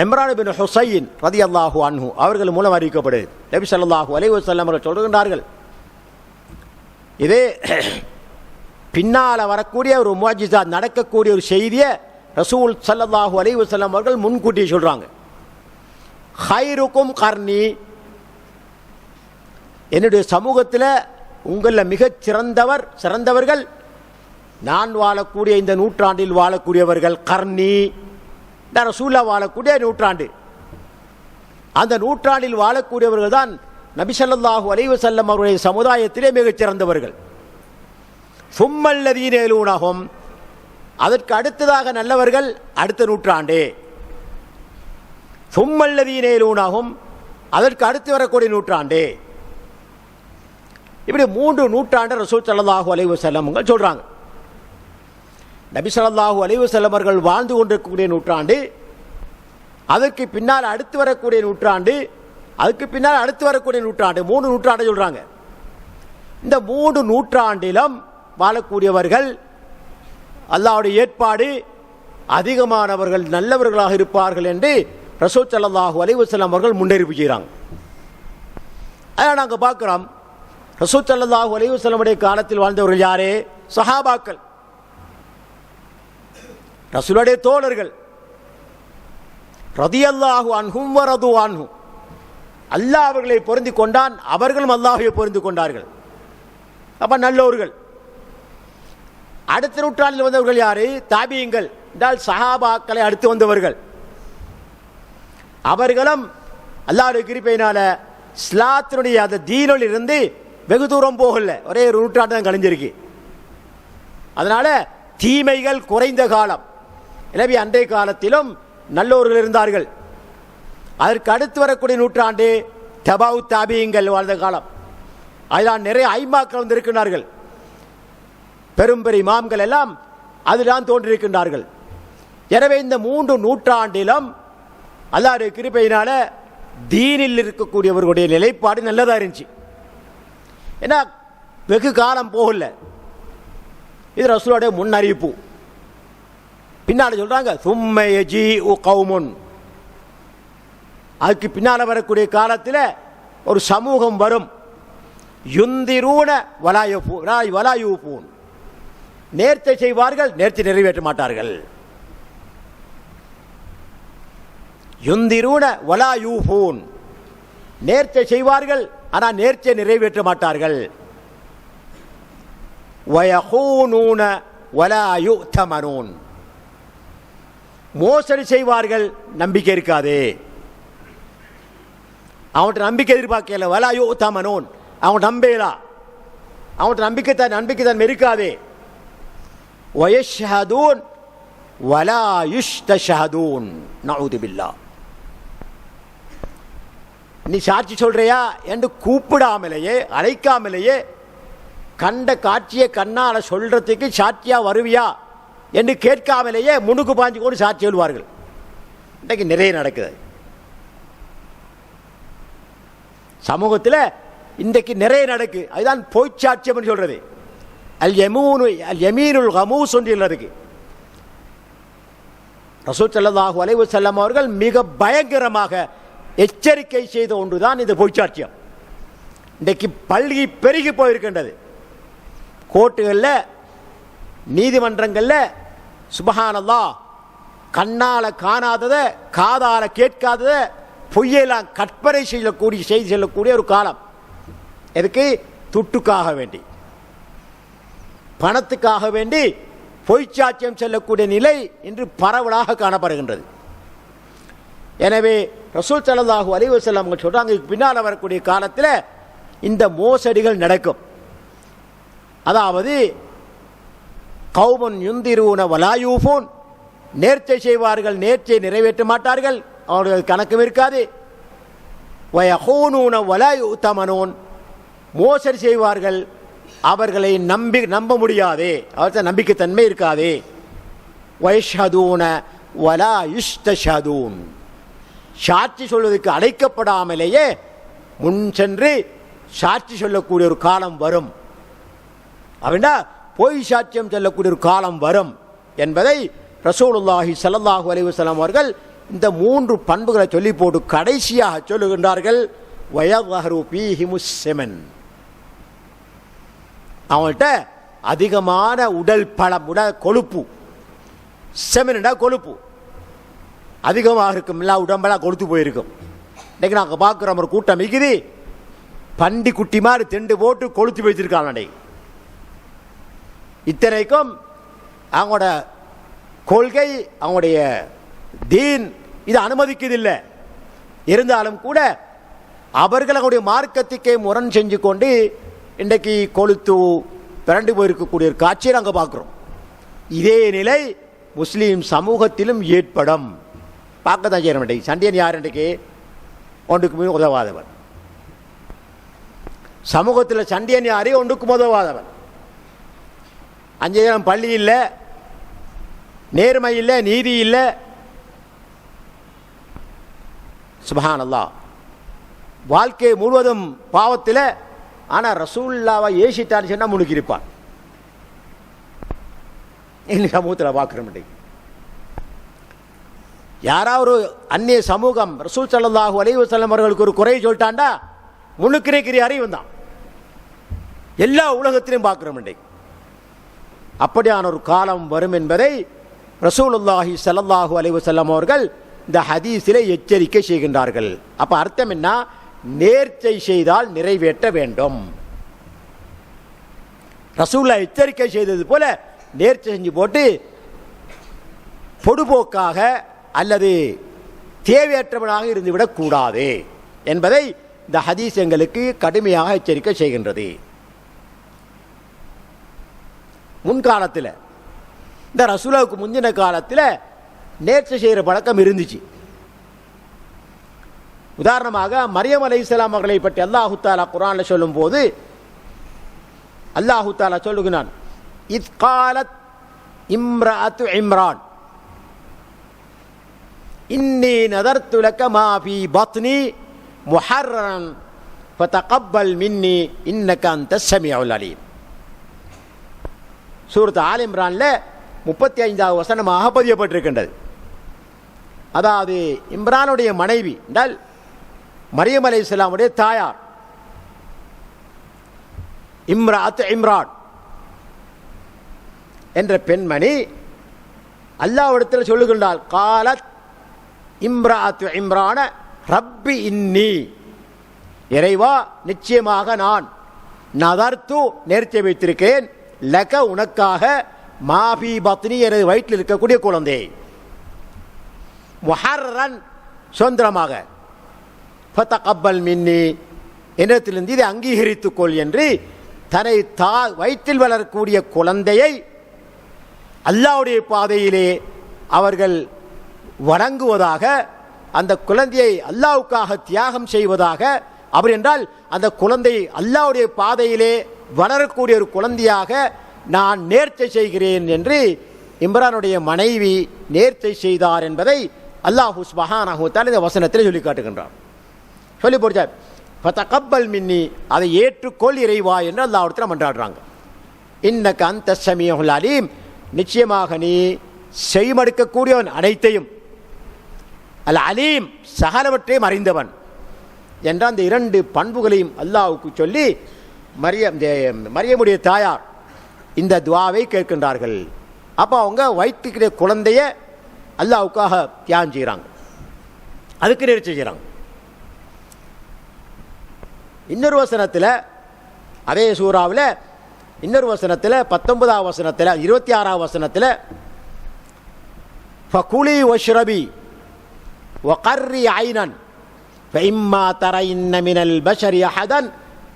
இம்ரான் பின் ஹுசைன் ரலியல்லாஹு அன்ஹு அவர்கள் மூலம் அறிவிக்கப்படுது. நபி ஸல்லல்லாஹு அலைஹி வஸல்லம் அவர்கள் சொல்கின்றார்கள், இதே பின்னால் வரக்கூடிய ஒரு முஅஜிஸா, நடக்கக்கூடிய ஒரு செய்தியை ரசூல் ஸல்லல்லாஹு அலைஹி வஸல்லம் அவர்கள் முன்கூட்டி சொல்றாங்க. ஹைருக்கும் கர்னி, என்னுடைய சமூகத்தில் உங்களில் மிகச் சிறந்தவர்கள் நான் வாழக்கூடிய இந்த நூற்றாண்டில் வாழக்கூடியவர்கள். கர்னி ரசூலா வாழக்கூடிய நூற்றாண்டு, அந்த நூற்றாண்டில் வாழக்கூடியவர்கள் தான் நபி ஸல்லல்லாஹு அலைஹி வஸல்லம் அவருடைய சமுதாயத்திலே மிகச் சிறந்தவர்கள். சும்மல்லதீன யலூனஹும், அதற்கு அடுத்ததாக நல்லவர்கள் அடுத்த நூற்றாண்டு. சும்மல்லதீன யலூனஹும், அதற்கு அடுத்து வரக்கூடிய நூற்றாண்டு. இப்படி 3 நூற்றாண்டு ரசூல் ஸல்லல்லாஹு அலைஹி வஸல்லம் அவங்க சொல்றாங்க. நபி ஸல்லல்லாஹு அலைஹி வஸல்லம் அவர்கள் வாழ்ந்து கொண்டிருக்கக்கூடிய நூற்றாண்டு, அதற்கு பின்னால் அடுத்து வரக்கூடிய நூற்றாண்டு, அதுக்கு பின்னால் அடுத்து வரக்கூடிய நூற்றாண்டு, 3 நூற்றாண்டு சொல்றாங்க. இந்த 3 நூற்றாண்டிலும் வாழக்கூடியவர்கள் அல்லாஹ்வுடைய ஏற்பாடு அதிகமானவர்கள் நல்லவர்களாக இருப்பார்கள் என்று ரசூல் ஸல்லல்லாஹு அலைஹி வஸல்லம் அவர்கள் முன்னறிவிப்பு செய்கிறாங்க. அதான் நாங்கள் பார்க்கிறோம், ரசூல் ஸல்லல்லாஹு அலைஹி வஸல்லமுடைய காலத்தில் வாழ்ந்தவர்கள் யாரே? சஹாபாக்கள், ரசூலுடைய தோழர்கள். ரதியல்லாஹு அன்ஹும் வ ரது அன்ஹு, அல்லாஹ் அவர்களை பொருந்தி கொண்டான், அவர்களும் அல்லாஹ்வை பொருந்தி கொண்டார்கள். அப்ப நல்லவர்கள். அடுத்த நூற்றாண்டில் வந்தவர்கள் யாரு? தாபியங்கள் என்றால் சஹாபாக்களை அடுத்து வந்தவர்கள். அவர்களும் அல்லாஹ்வுடைய கிருபையினால இஸ்லாத்தினுடைய அந்த தீனில் இருந்து வெகு தூரம் போகல, ஒரே ஒரு நூற்றாண்டு தான் கழிஞ்சிருக்கு. அதனால தீமைகள் குறைந்த காலம். எனவே அன்றைய காலத்திலும் நல்லோர்கள் இருந்தார்கள். அதற்கு அடுத்து வரக்கூடிய நூற்றாண்டு தபாவு தாபியங்கள் வாழ்ந்த காலம். அதுதான் நிறைய ஐமாக்கள் வந்திருக்கிறார்கள். பெரும் பெரிய இமாம்கள் எல்லாம் அதுதான் தோன்றியிருக்கின்றார்கள். எனவே இந்த 3 நூற்றாண்டிலும் அல்லாஹ்வுடைய கிருபையினால தீனில் இருக்கக்கூடியவர்களுடைய நிலைப்பாடு நல்லதாக இருந்துச்சு. ஏன்னா வெகு காலம் போகல. இது ரசூலுடைய முன் அறிவிப்பு. பின்னால் சொல்றாங்க சும்ம யஜீஉ கௌமுன், அதுக்கு பின்னால் வரக்கூடிய காலத்தில் ஒரு சமூகம் வரும். யுந்திரூன வலா யூஃபூன், நேர்ச்சை செய்வார்கள், நேர்ச்சை நிறைவேற்ற மாட்டார்கள். யுந்திரூன வலா யூஃபூன், நேர்ச்சை செய்வார்கள் ஆனால் நேர்ச்சை நிறைவேற்ற மாட்டார்கள். வயஹூனூன வலா யுத்தமனூன், மோசடி செய்வார்கள், நம்பிக்கை இருக்காது. அவன்கிட்ட நம்பிக்கை எதிர்பார்க்கல. வலா யுத்தமனூன், அவன் நம்பேலா, அவன்கிட்ட நம்பிக்கை தான் இருக்காது. வயஷ்ஹதூன் வலா யுஸ்தஷஹதூன், நஊது பில்லாஹ். நீ சாட்சி சொல்றியா என்று கூப்பிடாமலேயே அழைக்காமலேயே கண்ட காட்சியை கண்ணால சொல்றதுக்கு சாட்சியா வருவியா என்று கேட்காமலேயே முன்னுக்கு பாஞ்சு கூட சாட்சி சொல்வார்கள். இன்றைக்கு நிறைய நடக்குது சமூகத்தில். இன்றைக்கு நிறைய நடக்கு. அதுதான் பொய்ச்சாட்சியம் என்று சொல்றது. அல் யமீனுல் கமூஸ் என்று இருக்கு. ரசூல் ஸல்லல்லாஹு அலைஹி வஸல்லம் அவர்கள் மிக பயங்கரமாக எச்சரிக்கை செய்த ஒன்றுதான் இந்த பொய்ச்சாட்சியம். இன்றைக்கு பல்கி பெருகி போயிருக்கின்றது. கோர்ட்டுகளில், நீதிமன்றங்களில் சுப்ஹானல்லாஹ், கண்ணால காணாததை, காதால கேட்காததை பொய்யெல்லாம் கற்பனை செய்யக்கூடிய செய்தி சொல்லக்கூடிய ஒரு காலம். எதுக்கு? துட்டுக்காக வேண்டி. பணத்துக்காக வேண்டி பொய்ச்சாட்சியம் செல்லக்கூடிய நிலை இன்று பரவலாக காணப்படுகின்றது. எனவே ரசூல் ஸல்லல்லாஹு அலைஹி வஸல்லம் அவங்க சொல்றாங்க, இதுக்கு பின்னால் வரக்கூடிய காலத்தில் இந்த மோசடிகள் நடக்கும். அதாவது கௌமுன் யுந்திரூன வலா யூஃபூன், நேர்ச்சை செய்வார்கள், நேர்ச்சை நிறைவேற்ற மாட்டார்கள், அவர்கள் கணக்கும் இருக்காது. வயஹூனூன வலா யுத்தமனூன், மோசடி செய்வார்கள், அவர்களை நம்ப முடியாது, அவர்கிட்ட நம்பிக்கைத்தன்மை இருக்காது. வயஷ்ஹதூன வலா யுஸ்தஷதூன், சாட்சி சொல்வதற்கு அழைக்கப்படாமலேயே முன் சென்று சாட்சி சொல்லக்கூடிய ஒரு காலம் வரும். அப்படின்னா பொய் சாட்சியம் சொல்லக்கூடிய ஒரு காலம் வரும் என்பதை ரசூலுல்லாஹி ஸல்லல்லாஹு அலைஹி வஸல்லம் அவர்கள் இந்த 3 பண்புகளை சொல்லி போட்டு கடைசியாக சொல்லுகின்றார்கள், வயظஹரு ஃபீஹிமுஸ் ஸமன், அவங்கள்ட்ட அதிகமான உடல் பலம், உடல் கொழுப்பு, செமன்டா கொழுப்பு அதிகமாக இருக்கும், எல்லா உடம்பெல்லாம் கொழுத்து போயிருக்கும். இன்றைக்கு நாங்கள் பார்க்குறோம் ஒரு கூட்டம் மிகுதி பண்டி குட்டி மாதிரி திண்டு போட்டு கொளுத்து வச்சிருக்காங்க. இத்தனைக்கும் அவங்களோட கொள்கை, அவங்களுடைய தீன் இது அனுமதிக்குதில்லை. இருந்தாலும் கூட அவர்கள் அவருடைய மார்க்கத்துக்கே முரண் செஞ்சு கொண்டு இன்றைக்கு கொளுத்து பிறண்டு போயிருக்கக்கூடிய ஒரு காட்சியை நாங்கள் பார்க்குறோம். இதே நிலை முஸ்லீம் சமூகத்திலும் ஏற்படும். பார்க்க தான் செய்ய மாட்டேங்க. சண்டியன் யார் இன்றைக்கு ஒன்றுக்குமே உதவாதவன். சமூகத்தில் சண்டியன் யாரே ஒன்றுக்கும் உதவாதவன். 5 தினம் பள்ளி இல்லை, நேர்மை இல்லை, நீதி இல்லை. சுப்ஹானல்லாஹ், வாழ்க்கை முழுவதும் பாவத்தில். ஆனால் ரசூலுல்லாவை ஏசிட்டான்னு சொன்னால் முழுக்கிருப்பான். இன்னைக்கு சமூகத்தில் பார்க்குறோம். யாராவது ஒரு அந்நிய சமூகம் ரசூல் ஸல்லல்லாஹு அலைஹி வஸல்லம் அவர்களுக்கு ஒரு குறை சொல்லிட்டாண்டா முழுக்கிற அறிவு தான் எல்லா உலகத்திலையும் பார்க்குறோம். அப்படியான ஒரு காலம் வரும் என்பதை ரசூலுல்லாஹி ஸல்லல்லாஹு அலைஹி வஸல்லம் அவர்கள் இந்த ஹதீஸிலே எச்சரிக்கை செய்கின்றார்கள். அப்போ அர்த்தம் என்ன? நேர்ச்சை செய்தால் நிறைவேற்ற வேண்டும். ரசூலுல்லாஹ் எச்சரிக்கை செய்தது போல நேர்ச்சை செஞ்சு போட்டு பொடுபோக்காக அல்லது தேவையற்றவனாக இருந்துவிடக்கூடாது என்பதை இந்த ஹதீஸ் எங்களுக்கு கடுமையாக எச்சரிக்கை செய்கின்றது. முன்காலத்தில், இந்த ரசூலுல்லாஹ்வுக்கு முந்தின காலத்தில் நேர்ச்சை செய்கிற பழக்கம் இருந்துச்சு. உதாரணமாக மரியம் அலைஹிஸ்ஸலாம் அவர்களை பற்றி அல்லாஹு தஆலா குர்ஆனில் சொல்லும் போது அல்லாஹு தஆலா சொல்லுகிறான், இத் காலத் இம்ரஅத்து இம்ரான் இன்னி நதர்து லக மா ஃபீ பத்னி முஹர்ரன் ஃபதகப்பல் மின்னி இன்னக அன்தஸ் ஸமீஉல் அலீம். சூரத் ஆல் இம்ரான்ல 35வது வசனமாக பதியப்பட்டிருக்கின்றது. அதாவது இம்ரானுடைய மனைவி என்றால் மரியம் அலைஹிஸ்ஸலாமுடைய தாயார் இம்ரஅத் இம்ரான் என்ற பெண்மணி அல்லாஹ்விடத்தில் சொல்லுகின்றாள், காலத் இம்ரஅத் இம்ரான ரப்பி இன்னி, இறைவா நிச்சயமாக நான் நதர்து நேர்ச்சை வைத்திருக்கிறேன், லக உனக்காக, மாபி பத்னி எனது வயிற்றில் இருக்கக்கூடிய குழந்தை, முஹர்ரன் சுதந்திரமாக, ஃபதகப்பல் மின்னி என்னிடத்திலிருந்து இதை அங்கீகரித்துக்கொள் என்று தன்னை வயிற்றில் வளரக்கூடிய குழந்தையை அல்லாஹ்வுடைய பாதையிலே அவர்கள் வணங்குவதாக, அந்த குழந்தையை அல்லாஹ்வுக்காக தியாகம் செய்வதாக. அப்படி என்றால் அந்த குழந்தை அல்லாஹ்வுடைய பாதையிலே வளரக்கூடிய ஒரு குழந்தையாக நான் நேர்ச்சை செய்கிறேன் என்று இம்ரானுடைய மனைவி நேர்ச்சை செய்தார் என்பதை அல்லாஹ் சுப்ஹானஹு வ தஆலா இந்த வசனத்தில் சொல்லி காட்டுகின்றார். சொல்லி போடுச்சார், ஃபதகப்பல் மின்னி, அதை ஏற்றுக்கொள் இறைவா என்று அல்லாஹ்விடத்தில் மன்றாடுறாங்க. இன்னக அன்தஸ் ஸமீஉல் அலீம், நிச்சயமாக நீ செய்மடுக்கக்கூடியவன், அனைத்தையும், அல் அலீம் சகலவற்றையும் அறிந்தவன் என்ற அந்த 2 பண்புகளையும் அல்லாஹ்வுக்கு சொல்லி மரியமுடைய தாயார் இந்த துஆவை கேட்கின்றார்கள். அப்போ அவங்க வயிற்றுக்கிற குழந்தைய அல்லாஹ்வுக்காக தியாகம் செய்கிறாங்க, அதுக்கு நேர்ச்சை செய்கிறாங்க. இன்னொரு வசனத்தில் அதே சூறாவில் இன்னொரு வசனத்தில் 19ஆம் வசனத்தில் 26ஆம் வசனத்தில் ஃபகுலி வஷ்ரபி வகர்ரி ஐனன் ஃபஇம்மா தரைன்ன மினல் பஷரி அஹதன்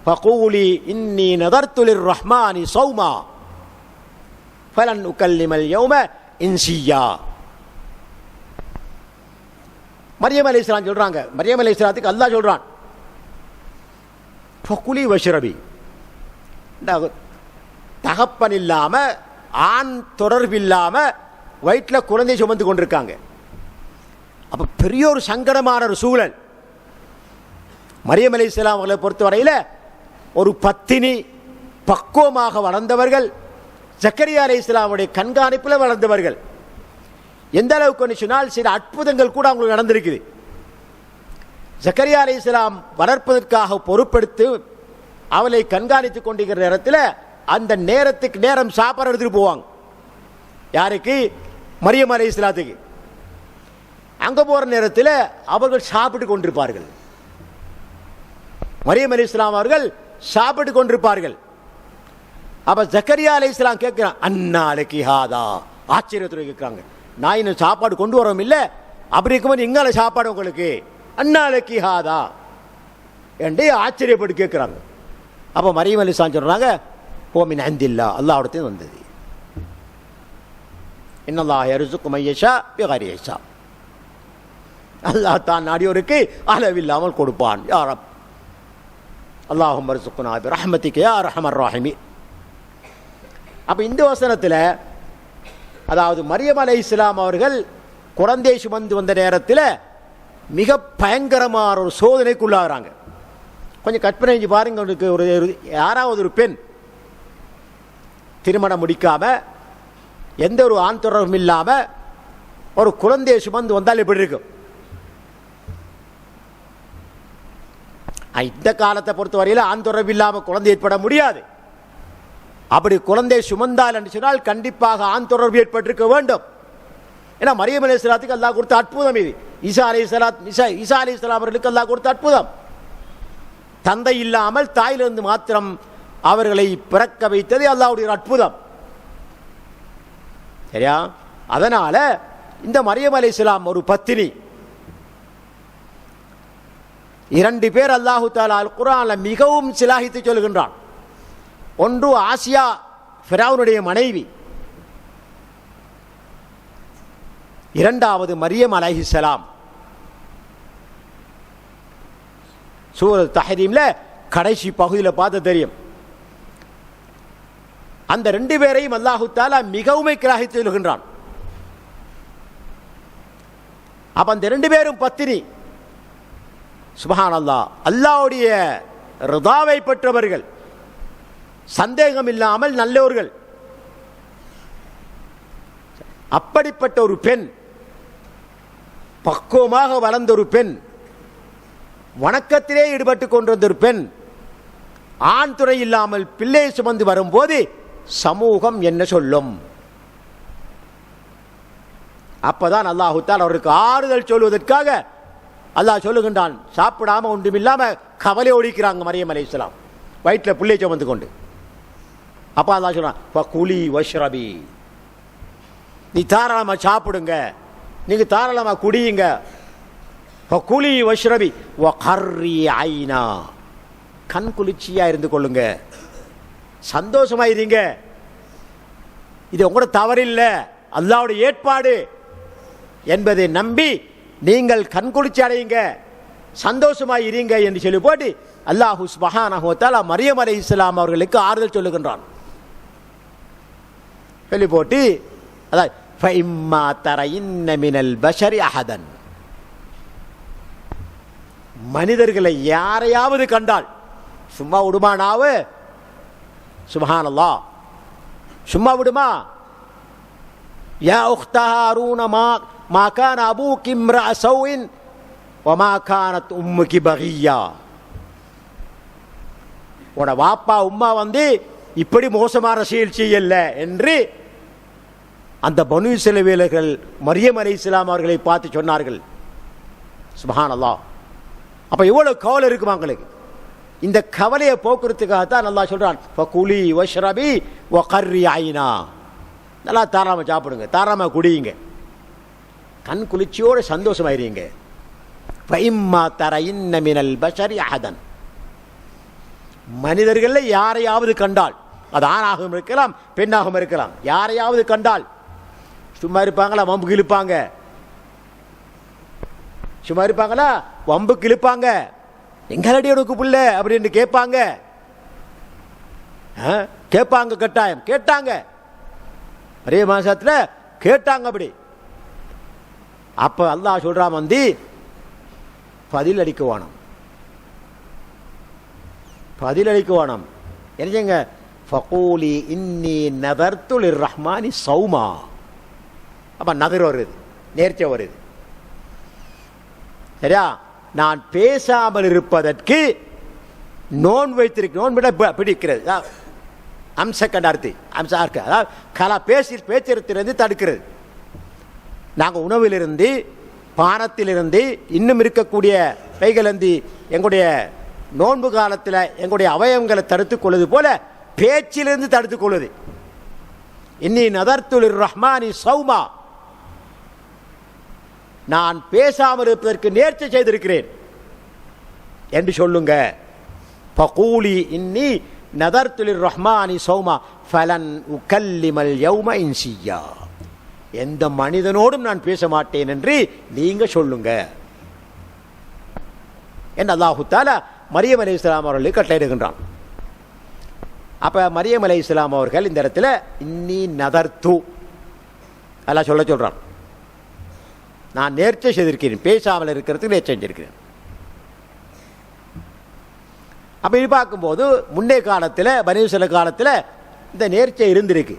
ஃபகூலி இன்னி நதர்து லிர்ரஹ்மானி ஸௌமா ஃபலன் உகல்லிமல் யௌம இன்சியா. மரியம் அலைஹிஸ்ஸலாம் சொல்றாங்க, மரியம் அலைஹிஸ்ஸலாத்துக்கு அல்லாஹ் சொல்றான் ஃபகுலி வஷ்ரபி, தகப்பன் இல்லாம ஆண் தொடர்பு இல்லாம வயிற்றில் குழந்தை சுமந்து கொண்டிருக்காங்க. அப்ப பெரிய ஒரு சங்கடமான ஒரு சூழல். மரியம் அலைஹிஸ்ஸலாம் அவர்களை பொறுத்தவரையில் ஒரு பத்தினி, பக்குவமாக வளர்ந்தவர்கள், ஜக்கரியா அலைஹிஸ்ஸலாமுடைய கண்காணிப்பில் வளர்ந்தவர்கள். எந்த அளவுக்கு சொன்னால் சில அற்புதங்கள் கூட அவங்களுக்கு நடந்திருக்குது. ஜக்கரியா அலைஹிஸ்ஸலாம் வளர்ப்பதற்காக பொறுப்பெடுத்து அவளை கண்காணித்துக் கொண்டிருக்கிற நேரத்தில் அந்த நேரத்துக்கு நேரம் சாப்பாடு எடுத்துட்டு போவாங்க. யாருக்கு? மரியம் அலைஹிஸ்ஸலாத்துக்கு. அங்க போற நேரத்தில் அவர்கள் சாப்பிட்டு கொண்டிருப்பார்கள். மரியம் அலைஹிஸ்ஸலாம் அவர்கள் சாப்பிட்டு கொண்டிருப்பார்கள். அப்ப ஜக்கரியா அலைஹிஸ்ஸலாம் கேட்கிறான், அன்னாலகி ஹாதா, ஆச்சரியத்துடன் கேட்கிறாங்க, நான் இன்னும் சாப்பாடு கொண்டு வரவும் இல்லை, அப்படி இருக்கும்போது எங்கால சாப்பாடு உங்களுக்கு, அன்னாலகி ஹாதா என்று ஆச்சரியப்பட்டு கேட்கிறாங்க. அப்ப மரியம் அலைஹிஸ்ஸலாம் சொல்றாங்க, ஓமின் இந்தில்லா, அல்லாஹ்விடத்தில் வந்தது. இன்னல்லாஹ் யர்ஸுகு மன் யஷா பிகைரி ஹிசாப், அல்லாஹ் தான் நாடியோருக்கு அளவில்லாமல் கொடுப்பான். யா ரப் அல்லாஹும்ம ர்ஸுக்னா பிரஹ்மதிக யா அர்ஹமர் ராஹிமீன். அப்ப இந்த வசனத்தில் அதாவது மரியம் அலைஹிஸ்ஸலாம் அவர்கள் குழந்தை சுமந்து வந்த நேரத்தில் மிக பயங்கரமான ஒரு சோதனைக்குள்ளாகிறாங்க. கொஞ்சம் கற்பனை செஞ்சு பாருங்க, ஒரு யாராவது ஒரு பெண் திருமணம் முடிக்காம எந்த ஒரு ஆண் தொடர்பும் இல்லாம ஒரு குழந்தையை சுமந்து வந்தால் எப்படி இருக்கும்? இந்த காலத்தை பொறுத்தவரையில் ஆண் தொடர்பு இல்லாமல் குழந்தை ஏற்பட முடியாது. அப்படி குழந்தை சுமந்தால் என்று சொன்னால் கண்டிப்பாக ஆண் தொடர்பு ஏற்பட்டிருக்க வேண்டும். ஏன்னா மரியம் அலைஹிஸ்ஸலாத்துக்கு அல்லாஹ் கொடுத்த அற்புதம் இது. ஈசா அலைஹிஸ்ஸலாம் அவர்களுக்கு அல்லாஹ் கொடுத்த அற்புதம். தந்தை இல்லாமல் தாயிலிருந்து மாத்திரம் அவர்களை பிறக்க வைத்தது அல்லாஹ்வுடைய அற்புதம். சரியா? அதனால இந்த மரியம் அலைஹிஸ்ஸலாம் ஒரு பத்தினி. 2 பேர் அல்லாஹு தஆலா அல் குர்ஆன்ல மிகவும் சிலாகித்து சொல்கின்றான். ஒன்று ஆசியா, ஃபிரௌனுடைய மனைவி. இரண்டாவது மரியம் அலைஹிஸ்ஸலாம். சூரத் தஹ்ரீம்ல கடைசி பகுதியில் பார்த்து தெரியும். அந்த 2 பேரையும் அல்லாஹு தஆலா மிகவும் கிராஹித்து சொல்கின்றான். அப்ப அந்த 2 பேரும் பத்தினி. சுப்ஹானல்லாஹ், அல்லாஹ்வுடைய ரிதாவை பெற்றவர்கள், சந்தேகம் இல்லாமல் நல்லவர்கள். அப்படிப்பட்ட ஒரு பெண், பக்குவமாக வளர்ந்த ஒரு பெண், வணக்கத்திலே ஈடுபட்டுக் கொண்டிருந்த ஒரு பெண், ஆண் துணை இல்லாமல் பிள்ளை சுமந்து வரும்போது சமூகம் என்ன சொல்லும்? அப்பதான் அல்லாஹு தஆலா அவருக்கு ஆறுதல் சொல்வதற்காக அல்லாஹ் சொல்லுகின்றான். சாப்பிடாம ஒன்றுமில்லாம கவலை ஒழிக்கிறாங்க மரியம் அலைஹிஸ்ஸலாம், வயிற்றில் பிள்ளை சுமந்து கொண்டு. அப்ப அல்லாஹ் சொல்றான், ஃபகுலி வஷ்ரபி, நீ தாராளமா சாப்பிடுங்க, நீங்க தாராளமா குடியுங்க. ஃபகுலி வஷ்ரபி வகர்ரி ஐனா, கண் குளிர்ச்சியா இருந்து கொள்ளுங்க, சந்தோஷமா இருங்க. இது உங்களோட தவறில்லை, அல்லாஹ்வுடைய ஏற்பாடு என்பதை நம்பி நீங்கள் கண்குளிர்ச்சி அடையுங்க, சந்தோஷமா இருங்க என்று சொல்லி போட்டு அல்லாஹ் சுப்ஹானஹு வ தஆலா மரியம் அலைஹிஸ்ஸலாம் அவர்களுக்கு ஆறுதல் சொல்லுகின்றான். சொல்லி போட்டு அதாவது ஃபஇம்மா தரைன்ன மினல் பஷரி அஹதன், மனிதர்களை யாரையாவது கண்டால் சும்மா விடுமா? நாவு சுப்ஹானல்லாஹ், சும்மா விடுமா? யா உக்த ஹாரூன மா கான அபூகி இம்ரஅ ஸௌஇன் வ மா கானத் உம்முகி பகியா, உன வாப்பா உம்மா வந்து இப்படி மோசமான செயல் செய்யல என்று அந்த பனு இஸ்ரவேலர்கள் மரியம் அலைஹிஸ்ஸலாம் அவர்களை பார்த்து சொன்னார்கள். சுப்ஹானல்லாஹ். அப்ப எவ்வளவு கவலை இருக்குமா உங்களுக்கு? இந்த கவலையை போக்குறதுக்காகத்தான் அல்லாஹ் சொல்றான் ஃபகுலி வஷ்ரபி வகர்ரி ஐனா, நல்லா தாராம சாப்பிடுங்க, தாராம குடியுங்க, கண் குளிர்ச்சியோட சந்தோஷமாயிருங்க. ஃபஇம்மா தரயின்ன மினல் பஷரி அஹதன், மனிதர்களில் யாரையாவது கண்டால், அது ஆணாகவும் இருக்கலாம் பெண்ணாகவும் இருக்கலாம், யாரையாவது கண்டால் சும்மா இருப்பாங்களா? வம்புக்கு இழுப்பாங்க. சும்மா இருப்பாங்களா? வம்புக்கு இழுப்பாங்க. எங்களடி உனக்கு புள்ள அப்படின்னு கேட்பாங்க. கேட்பாங்க, கட்டாயம் கேட்டாங்க. ஒரே மாசத்தில் கேட்டாங்க. அப்படி அப்ப அல்லாஹ் சொல்றான் வந்து பதில் அளிக்க வேணும், பதில் அளிக்க வேணும். என்ன செய்யுங்க? ஃபகூலி இன்னி நதர்து லிர்ரஹ்மானி சௌமா. அப்ப நதர் வருது, நேர்ச்சை வருது. சரியா? நான் பேசாமல் இருப்பதற்கு நோன் வைத்திருக்க, நோன் விட பிடிக்கிறது அம்சக்கண்டார்த்தி அம்சா இருக்கு. அதாவது கலா பேச்சிடத்திலிருந்து தடுக்கிறது. நாங்கள் உணவிலிருந்து, பானத்திலிருந்து, இன்னும் இருக்கக்கூடிய வைகளிலிருந்து எங்களுடைய நோன்பு காலத்தில் எங்களுடைய அவயவங்களை தடுத்துக் கொள்வது போல பேச்சிலிருந்து தடுத்துக் கொள்வது. இன்னி நதர்து லிர்ரஹ்மானி சௌமா, நான் பேசாமல் இருப்பதற்கு நேர்ச்சை செய்திருக்கிறேன் என்று சொல்லுங்க. ஃபகூலி இன்னி நதர்து லிர்ரஹ்மானி சௌமா ஃபலன் உகல்லிமல் யௌம இன்சியா, எந்த மனிதனோடும் நான் பேச மாட்டேன் என்று நீங்க சொல்லுங்க என்று அல்லாஹு தஆலா மரியம் அலைஹிஸ்ஸலாம் அவர்களுக்கு கட்டளையிடுகின்றான். அப்ப மரியம் அலைஹிஸ்ஸலாம் அவர்கள் இந்த இடத்துல இன்னி நதர்து அல்லாஹ் சொல்றான், நான் நேர்ச்சை செய்திருக்கிறேன், பேசாமல் இருக்கிறதுக்கு நேர்ச்சை செஞ்சிருக்கிறேன். அப்ப இது பார்க்கும்போது முன்னே காலத்தில், பனி இஸ்ராயீல் காலத்தில் இந்த நேர்ச்சை இருந்திருக்கு.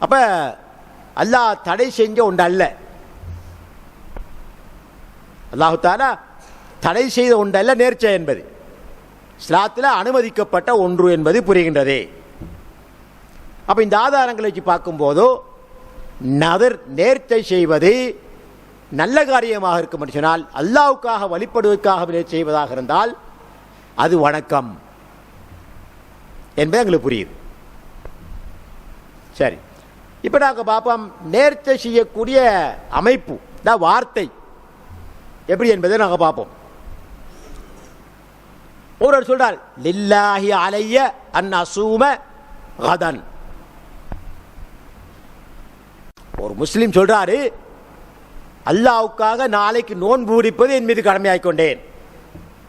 அப்ப அல்லாஹ் தடை செஞ்ச ஒன்று அல்ல, அல்லாஹு தஆலா தடை செய்த ஒன்று அல்ல நேர்ச்சை என்பது, இஸ்லாத்தில் அனுமதிக்கப்பட்ட ஒன்று என்பது புரிகின்றது. அப்ப இந்த ஆதாரங்களை வச்சு பார்க்கும்போது நதர் நேர்ச்சை செய்வது நல்ல காரியமாக இருக்கும் என்று சொன்னால், அல்லாஹ்வுக்காக வழிபடுவதற்காக செய்வதாக இருந்தால் அது வணக்கம் என்பது எங்களுக்கு புரியுது. சரி, இப்ப நாங்கள் பார்ப்போம் நேர்ச்சை செய்யக்கூடிய அமைப்பு, வார்த்தை எப்படி என்பதை நாங்கள் பார்ப்போம். ஒருவர் சொல்றார் லில்லாஹி அலைய அன் அசூம கதன். ஒரு முஸ்லிம் சொல்றாரு, அல்லாஹ்வுக்காக நாளைக்கு நோன்பு பிடிப்பது என் மீது கடமையாக்கிக் கொண்டேன்,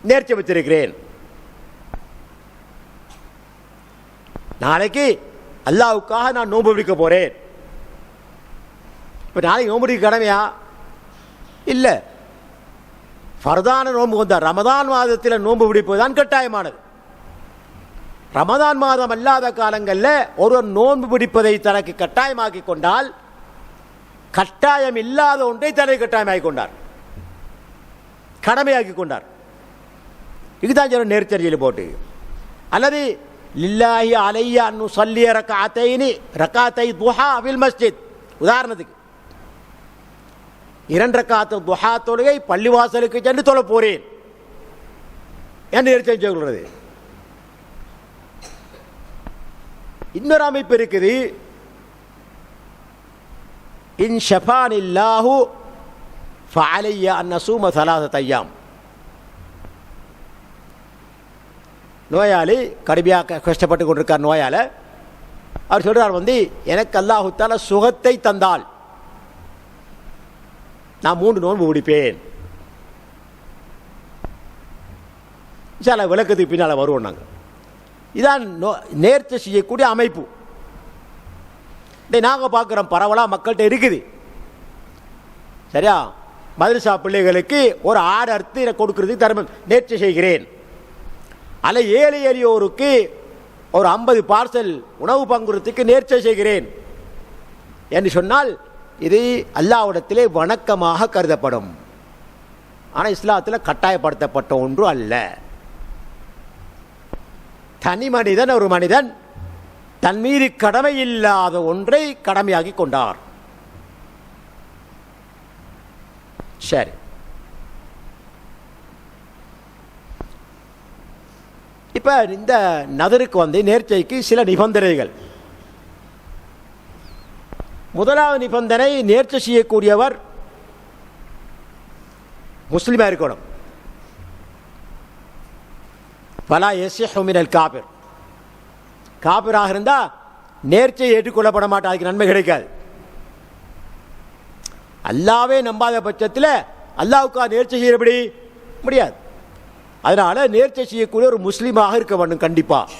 நேர்ச்சை வச்சிருக்கிறேன். நாளைக்கு அல்லாஹ்வுக்காக நான் நோன்பு பிடிக்க போறேன். இப்ப நாளைக்கு நோன்பு பிடிக்க கடமையா? இல்ல, ஃபர்தான நோன்பு வந்தார். ரமதான் மாதத்தில் நோன்பு பிடிப்பதுதான் கட்டாயமானது. ரமதான் மாதம் அல்லாத காலங்களில் ஒருவர் நோன்பு பிடிப்பதை தனக்கு கட்டாயமாக்கி கொண்டால், கட்டாயம் இல்லாத ஒன்றை தனக்கு கட்டாயமாக்கி கொண்டார், கடமையாக்கி கொண்டார். இதுதான் சொல்ல நேர்ச்சரியில் போட்டு. அல்லது லில்லாஹி அலைய அன் உஸல்லிய ரக்அத்தைனி ரக்அத்தை துஹா ஃபில் மஸ்ஜித், உதாரணத்துக்கு 2 ரக்அத் துஹா தொழுகை பள்ளிவாசலுக்கு சென்று தொழ போறேன் என்று நேர்ச்சை சொல்கிறது. இன்னொரு அமைப்பு இருக்குது, இன் ஷஃபானில்லாஹு ஃபஅலைய அன் அஸூம 3 அய்யாம். நோயாளி கடுமையாக கஷ்டப்பட்டு கொண்டிருக்கார் நோயால. அவர் சொல்றார் வந்து, எனக்கு அல்லாஹு தஆலா சுகத்தை தந்தால் நான் 3 நோன்பு பிடிப்பேன். சில விளக்கத்துக்கு பின்னால் வருவோம் நாங்கள். இதான் நேர்ச்சை செய்யக்கூடிய அமைப்பு. நாங்கள் பார்க்குறோம் பரவலாக மக்கள்கிட்ட இருக்குது. சரியா? மதரசா பிள்ளைகளுக்கு ஒரு ஆடு அறுத்து கொடுக்கறதுக்கு தர்மம் நேர்ச்சை செய்கிறேன். அல்ல ஏழை எளியோருக்கு ஒரு 50 பார்சல் உணவு பங்குறதுக்கு நேர்ச்சை செய்கிறேன் என்று சொன்னால் இது அல்லாஹ்விடத்திலே வணக்கமாக கருதப்படும். ஆனால் இஸ்லாத்தில் கட்டாயப்படுத்தப்பட்ட ஒன்று அல்ல. தனி மனிதன், ஒரு மனிதன் தன் மீது கடமை இல்லாத ஒன்றை கடமையாக்கி கொண்டார். சரி, இப்போ இந்த நதருக்கு நேர்ச்சைக்கு சில நிபந்தனைகள். முதலாவது நிபந்தனை, நேர்ச்சை செய்யக்கூடியவர் முஸ்லிமாக இருக்கணும். பலா யஸ்ஹு மினல் காபிர், காபிராக இருந்தால் நேர்ச்சை ஏற்றுக்கொள்ளப்பட மாட்டாது, அதுக்கு நன்மை கிடைக்காது. அல்லாவே நம்பாத பட்சத்தில் அல்லாவுக்கா நேர்ச்சை செய்யப்படி முடியாது. அதனால் நேர்ச்சை செய்யக்கூடிய ஒரு முஸ்லீமாக இருக்க வேண்டும் கண்டிப்பாக.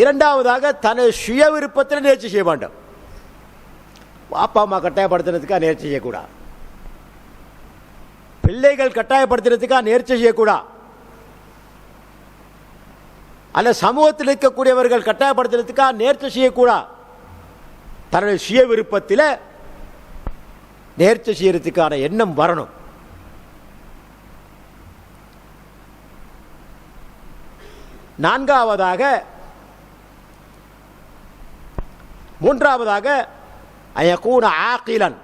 இரண்டாவதாக தனது சுய விருப்பத்தில் நேர்ச்சை செய்ய வேண்டும். அப்பா அம்மா கட்டாயப்படுத்துறதுக்காக நேர்ச்சை செய்யக்கூடாது, பிள்ளைகள் கட்டாயப்படுத்துறதுக்காக நேர்ச்சை செய்யக்கூடாது, அல்ல சமூகத்தில் இருக்கக்கூடியவர்கள் கட்டாயப்படுத்துறதுக்காக நேர்ச்சை செய்யக்கூடாது. தன்னுடைய சுய விருப்பத்தில் நேர்ச்சை செய்யறதுக்கான எண்ணம் வரணும். மூன்றாவதாக அயகூன ஆகிலன்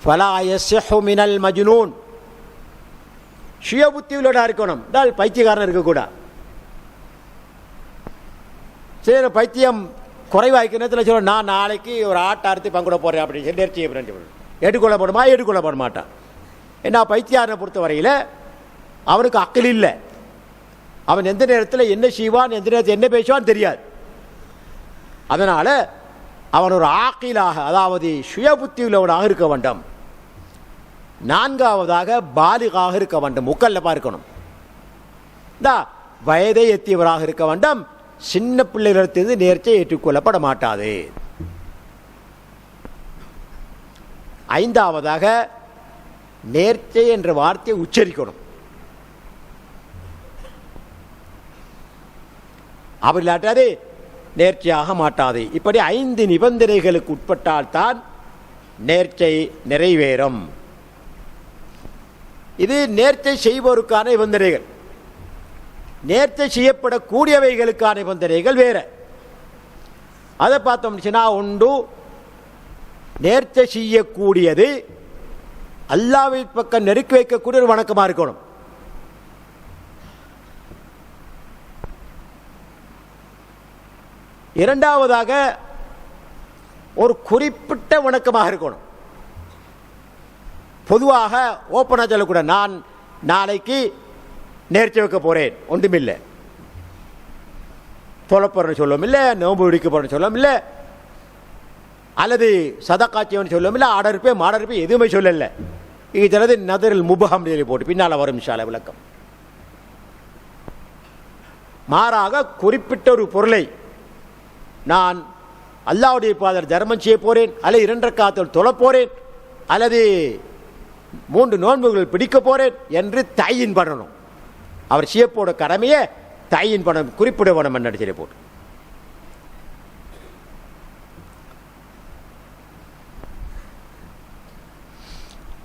ஃபலா யஸ்ஹு மினல் மஜ்னூன், சுய புத்தி உள்ளவனாக இருக்கணும், பைத்தியக்காரன் இருக்கக்கூடாது. சரி, பைத்தியம் குறைவாய்க்கு நேரத்தில் சொல்ல, நான் நாளைக்கு ஒரு ஆட்டாரத்தை பங்குட போகிறேன் அப்படின்னு சொல்லி நேர்ச்சி செய்ய ஏற்றுக்கொள்ளப்படுமா? ஏற்றுக்கொள்ளப்பட மாட்டான். ஏன்னா பைத்தியாரனை பொறுத்த வரையில் அவனுக்கு அக்கல் இல்லை. அவன் எந்த நேரத்தில் என்ன செய்வான், எந்த நேரத்தில் என்ன பேசுவான் தெரியாது. அதனால் அவன் ஒரு ஆக்கிலாக, அதாவது சுய புத்தி உள்ளவனாக இருக்க வேண்டும். நான்காவதாக பாலிகாக இருக்க வேண்டும், முக்கல்லப்பா இருக்கணும், இந்த வயதை எத்தியவராக இருக்க வேண்டும். சின்ன பிள்ளைகளிடத்திலிருந்து நேர்ச்சை ஏற்றுக்கொள்ளப்பட மாட்டாது. ஐந்தாவதாக நேர்ச்சை என்ற வார்த்தையை உச்சரிக்கணும். அப்படி இல்லாட்டாது நேர்ச்சியாக மாட்டாது. இப்படி 5 நிபந்தனைகளுக்கு உட்பட்டால்தான் நேர்ச்சை நிறைவேறும். இது நேர்ச்சை செய்வோருக்கான நிபந்தனைகள். நேர்ச்சை செய்யப்படக்கூடியவைகளுக்கான நிபந்தனைகள் வேற. அதை பார்த்தோம்னா, ஒன்று நேர்ச்சை செய்யக்கூடியது அல்லாஹ்வின் பக்கம் நெருக்கி வைக்கக்கூடிய ஒரு வணக்கமாக இருக்கணும். இரண்டாவதாக ஒரு குறிப்பிட்ட வணக்கமாக இருக்கணும். பொதுவாக ஓப்பனாக சொல்லக்கூட, நான் நாளைக்கு நேர்ச்சை வைக்க போகிறேன் ஒன்றுமில்லை, தொலைப்போறேன்னு சொல்லவும் இல்லை, நோம்பு பிடிக்க போகிறேன்னு சொல்லவும் இல்லை, அல்லது சதக்காட்சியவன் சொல்லவும் இல்லை, ஆடருப்பேன் மாடருப்பேன் எதுவுமே சொல்லலை. இது சிலது நதரில் முபகம் போட்டு பின்னால் வரும் இன்ஷா அல்லாஹ் விளக்கம். மாறாக குறிப்பிட்ட ஒரு பொருளை நான் அல்லாஹ்வுடைய பாதையில் தர்மம் செய்ய போகிறேன், அல்லது 2 ரக்காத்தில் தொழப் போகிறேன், அல்லது 3 நோன்புகள் பிடிக்க போகிறேன் என்று தயின் பண்ணணும். அவர் செய்யப்போட கடமையை தயின் பண்ணணும், குறிப்பிட வேணும் என்று சொல்லி போட்டு.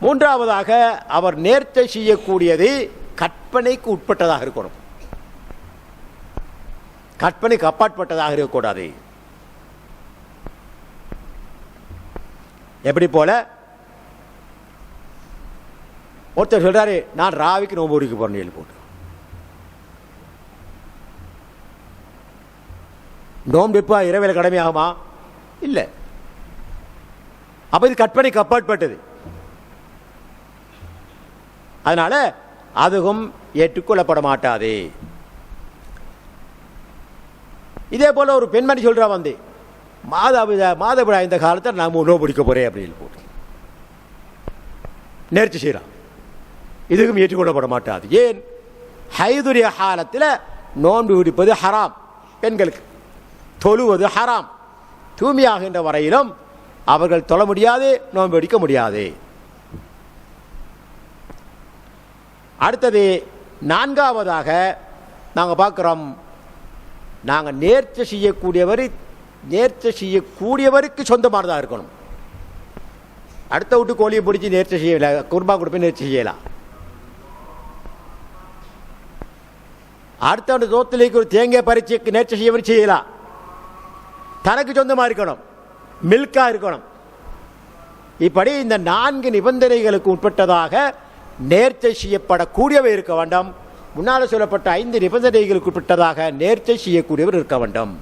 மூன்றாவதாக அவர் நேர்ச்சை செய்யக்கூடியது கற்பனைக்கு உட்பட்டதாக இருக்கணும், கற்பனைக்கு அப்பாற்பட்டதாக இருக்கக்கூடாது. எப்படி போல ஒருத்தர் சொல்றாரு, நான் ராவிக்கு நோம்பு பிடிக்க போறேன்னு போட்டு, நோம்பு எப்போ இரவில் கடமையாகுமா? இல்லை. அப்ப இது கற்பனைக்கு அப்பாற்பட்டது. அதனால அதுவும் ஏற்றுக்கொள்ளப்பட மாட்டாது. இதே போல ஒரு பெண்மணி சொல்றா, மாதவிடா இந்த காலத்தில் நான் நோம்பு பிடிக்க போறேன் அப்படின்னு போட்டு நேர்ச்சி செய்யறான். இதுக்கும் ஏற்றுக்கொள்ளப்பட மாட்டாது. ஏன்? ஹைதுரிய காலத்தில் நோன்பு பிடிப்பது ஹராம், பெண்களுக்கு தொழுவது ஹராம். தூய்மையாகின்ற வரையிலும் அவர்கள் தொழ முடியாது, நோன்பு பிடிக்க முடியாது. அடுத்தது நான்காவதாக நாங்கள் பார்க்குறோம், நாங்கள் நேர்ச்சை செய்யக்கூடியவருக்கு சொந்தமானதாக இருக்கணும். அடுத்த விட்டு கோழியை பிடிச்சி நேர்ச்சை செய்யல, குர்பா கொடுப்பேன் நேர்ச்சி செய்யலாம். அடுத்த தோத்திலேக்கு ஒரு தேங்காய் பறிச்சு நேர்ச்சை செய்யவர் செய்யலாம். தனக்கு சொந்தமாக இருக்கணும், மில்கா இருக்கணும். இப்படி இந்த 4 நிபந்தனைகளுக்கு உட்பட்டதாக நேர்ச்சை செய்யப்படக்கூடியவை இருக்க வேண்டும். முன்னால் சொல்லப்பட்ட 5 நிபந்தனைகளுக்கு உட்பட்டதாக நேர்ச்சை செய்யக்கூடியவர் இருக்க வேண்டும்.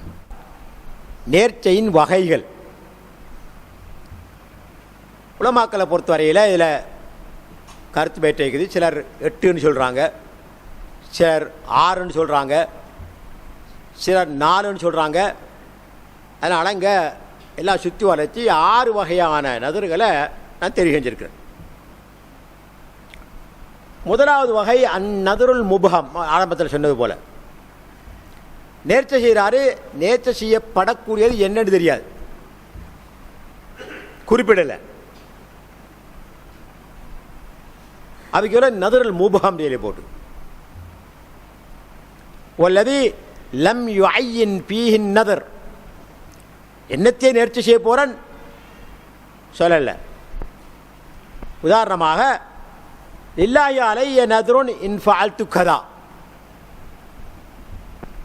நேர்ச்சையின் வகைகள் உலமாக்களை பொறுத்தவரையில் இதில் கருத்து பேட்டை இருக்குது. சிலர் 8ன்னு சொல்கிறாங்க, சிலர் 6ன்னு சொல்கிறாங்க, சிலர் 4ன்னு சொல்கிறாங்க. அதனால் இங்கே எல்லாம் சுற்றி வளைச்சி 6 வகையான நதர்களை நான் தெரிவிச்சிருக்கிறேன். முதலாவது வகை அந்நதருல் முபஹம், ஆரம்பத்தில் சொன்னது போல நேர்ச்சை செய்கிறாரு, நேர்ச்சை செய்யப்படக்கூடியது என்னன்னு தெரியாது, குறிப்பிடலை. அதுக்கு நதருல் முபஹம் சொல்லி போட்டு வல்லதி லம் யுஐயின் ஃபீஹின் நதர், என்னத்தையே நேர்ச்சி செய்ய போறன் சொல்லல. உதாரணமாக லில்லாஹி அலைய நதருன் இன் ஃபஅல்து கதா,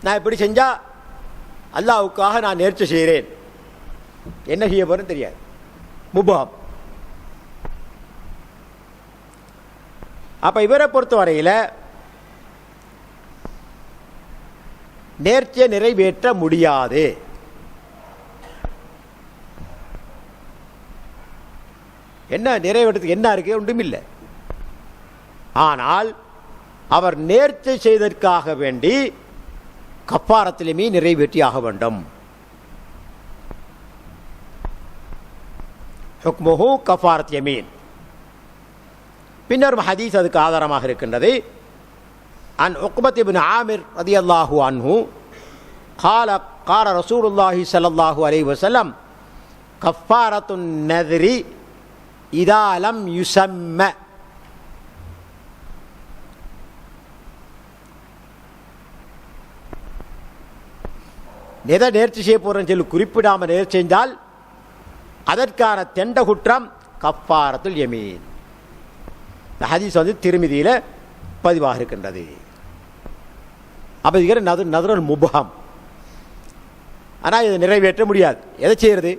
நான் இப்படி செஞ்சா அல்லாஹ்வுக்காக நான் நேர்ச்சி செய்கிறேன், என்ன செய்ய போறேன்னு தெரியாது, முபஹம். அப்ப இவரை பொறுத்தவரையில் நேர்ச்சியை நிறைவேற்ற முடியாது. என்ன நிறைவேற்றத்துக்கு என்ன இருக்கு? ஒன்றும் இல்லை. ஆனால் அவர் நேர்ச்சை செய்ததற்காக வேண்டி கஃபாரத்திலுமே நிறைவேற்றி ஆக வேண்டும். ஹுக்முஹு கஃபாரத் யமீன். பின்னர் ஹதீஸ் அதுக்கு ஆதாரமாக இருக்கின்றது. அன் உக்பத் இப்னு ஆமிர் ரலியல்லாஹு அன்ஹு قال قال رسول الله صلى الله عليه وسلم كفارة النذر إذا لم يسمى. எதை நேர்ச்சி செய்ய போறேன்னு சொல்லி குறிப்பிடாமல் நேர்ச்சி செஞ்சால் அதற்கான தெண்ட குற்றம் கஃபாரத்துல் யமீன். இந்த ஹதீஸ் வந்து திருமிதியில் பதிவாக இருக்கின்றது. அப்போ இது நதருல் முபஹம். ஆனால் இதை நிறைவேற்ற முடியாது. எதை செய்கிறது?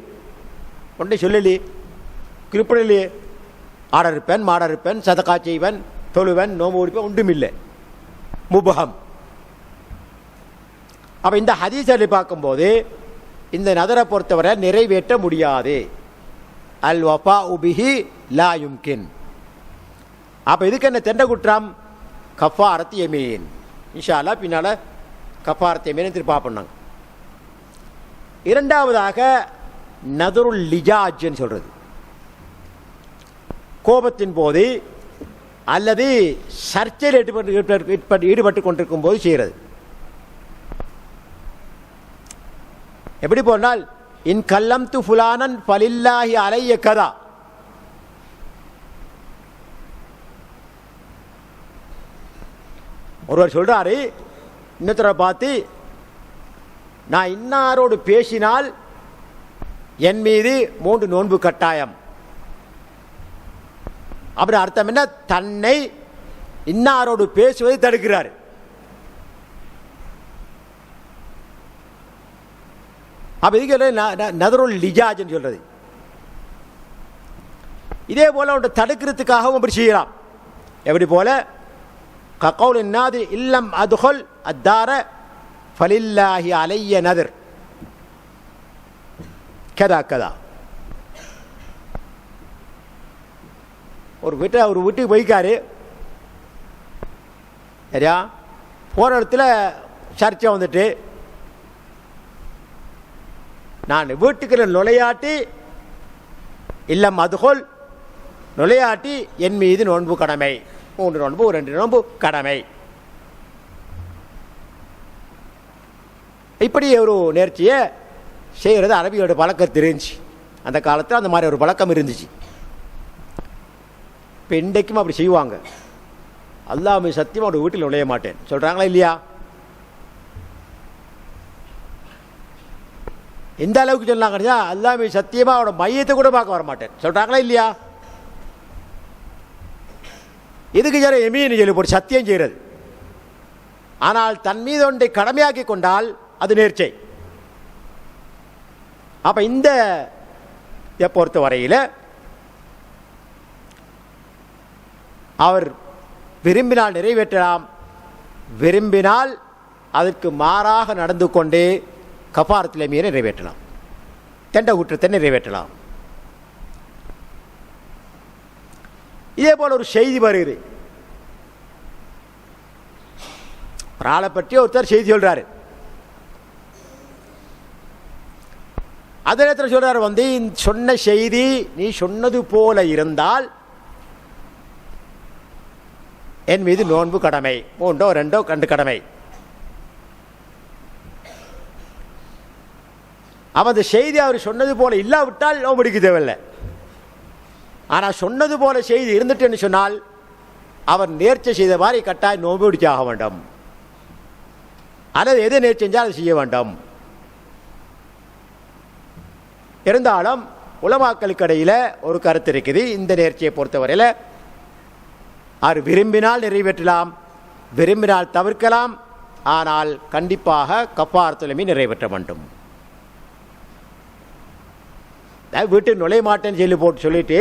ஒன்றை சொல்லலையே, குறிப்பிடலையே. ஆட இருப்பேன், மாட இருப்பேன், சதக்கா செய்வன், தொழுவன், நோம்பு ஓடிப்பேன், ஒன்றும் இல்லை, முபஹம். அப்போ இந்த ஹதீஸை பார்க்கும்போது இந்த நதரை பொறுத்தவரை நிறைவேற்ற முடியாது. அல் வஃபா உபிஹி லா யும்கின். அப்போ இதுக்கு என்ன தெண்ட குற்றம்? கஃபாரத் யமீன். இன்ஷா அல்லாஹ் பின்னால் கஃபாரத் யமீன் திருப்பாப்பண்ணாங்க. இரண்டாவதாக நதருல் லிஜாஜ்னு சொல்றது, கோபத்தின் போது அல்லது சர்ச்சையில் ஈடுபட்டு கொண்டிருக்கும் போது செய்கிறது. எப்படி போனால் இன் கல்லம் து ஃபுலானன் ஃபலில்லாஹி அலைய கதா, ஒருவர் சொல்றாரு இன்னொருத்தரை பார்த்து, நான் இன்னாரோடு பேசினால் என் மீது 3 நோன்பு கட்டாயம். அப்படி அர்த்தம் என்ன? தன்னை இன்னாரோடு பேசுவதை தடுக்கிறார். அப்ப இதுக்கு நதருல் லிஜாஜ்னு சொல்றது. இதே போல ஒன்று தடுக்கிறதுக்காகவும் அப்படி செய்யலாம். எப்படி போல ககௌல் நாதி இல்லம் அதுஹல் அத்தார ஃபலில்லாஹி அலைய நதர் கதா கதா. ஒரு வீட்டுக்கு போய்க்காரு, சரியா? போகிற இடத்துல சர்ச்சை வந்துட்டு, நான் வீட்டுக்கு நுழையாட்டி இல்லம் அதுகோல் நுழையாட்டி என் மீது நோன்பு கடமை, 3 நோன்பு 2 நோன்பு கடமை. இப்படி ஒரு நேர்ச்சியை செய்கிறது அரபியோட பழக்கம் தெரிஞ்சு, அந்த காலத்தில் அந்த மாதிரி ஒரு பழக்கம் இருந்துச்சு. இப்போ இன்றைக்கும் அப்படி செய்வாங்க. அல்லாஹ் சத்தியமாக ஒரு வீட்டில் நுழைய மாட்டேன் சொல்கிறாங்களா இல்லையா? எந்த அளவுக்கு சொன்னாங்க? அல்லாஹ் சத்தியமாக அவரோட மையத்தை கூட பார்க்க வர மாட்டேன் சொல்கிறாங்களா இல்லையா? இதுக்கு ஜர எமீன் சொல்லி போட்டு சத்தியம் செய்கிறது. ஆனால் தன் மீது ஒன்றை கடமையாக்கி கொண்டால் அது நேர்ச்சை. அப்ப இந்த பொறுத்த வரையில் அவர் விரும்பினால் நிறைவேற்றலாம், விரும்பினால் அதற்கு மாறாக நடந்து கொண்டே கஃபாரத்துல் யமீனை நிறைவேற்றலாம், தெண்ட குற்றத்தை நிறைவேற்றலாம். இதே போல ஒரு செய்தி வருகிறது. ஒரு ஆளை பற்றி ஒருத்தர் செய்தி சொல்றாரு. அதே நேரத்தில் சொல்றாரு சொன்ன செய்தி நீ சொன்னது போல இருந்தால் என் மீது நோன்பு கடமை, 3 or 2 கடமை. அந்த செய்தி அவர் சொன்னது போல இல்லாவிட்டால் நோன்பு பிடிக்க தேவையில்லை. ஆனால் சொன்னது போல செய்தி இருந்துட்டு சொன்னால் அவர் நேர்ச்சை செய்த மாதிரி கட்டாயம் நோன்பு பிடிக்க ஆக வேண்டும், அல்லது எதை நேர்ச்சி செஞ்சால் அதை செய்ய வேண்டும். இருந்தாலும் உலமாக்களுக்கு இடையில் ஒரு கருத்து இருக்குது. இந்த நேர்ச்சியை பொறுத்தவரையில் அவர் விரும்பினால் நிறைவேற்றலாம், விரும்பினால் தவிர்க்கலாம். ஆனால் கண்டிப்பாக கஃபாரத்துல் யமீன் நிறைவேற்ற வேண்டும். வீட்டுக்கு நுழைய மாட்டேன்னு சொல்லி போட்டு சொல்லிட்டு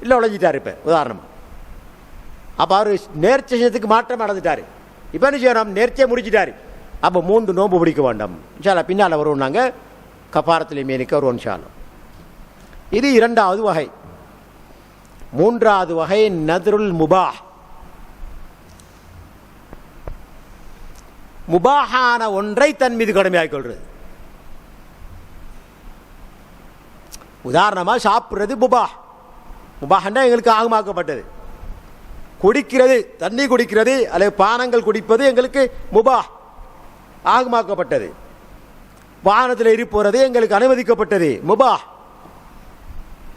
இல்லை உழைஞ்சிட்டார். இப்போ உதாரணமாக அப்போ அவர் நேர்ச்சி செய்யறதுக்கு மாற்றம் அடைஞ்சிட்டார். இப்போ என்ன செய்யணும்? நேர்ச்சியை முடிச்சிட்டாரு. அப்போ 3 நோன்பு பிடிக்க வேண்டும். இன்ஷால்லா பின்னால் வருவோம் நாங்கள் கஃபாரத்துல் யமீனுக்கு வருவோம் இன்ஷால்லா. இது 2வது வகை. 3வது வகை நத்ருல் முபாஹ். முபாஹான ஒன்றை தன் மீது கடமையாக்கிக் கொள்வது. உதாரணமாக சாப்பிட்றது முபாஹ். முபாஹ்னா எங்களுக்கு ஆகமாக்கப்பட்டது. குடிக்கிறது, தண்ணி குடிக்கிறது அல்லது பானங்கள் குடிப்பது எங்களுக்கு முபாஹ், ஆகமாக்கப்பட்டது. வாகனத்தில் இருப்பது எங்களுக்கு அனுமதிக்கப்பட்டது, முபாஹ்.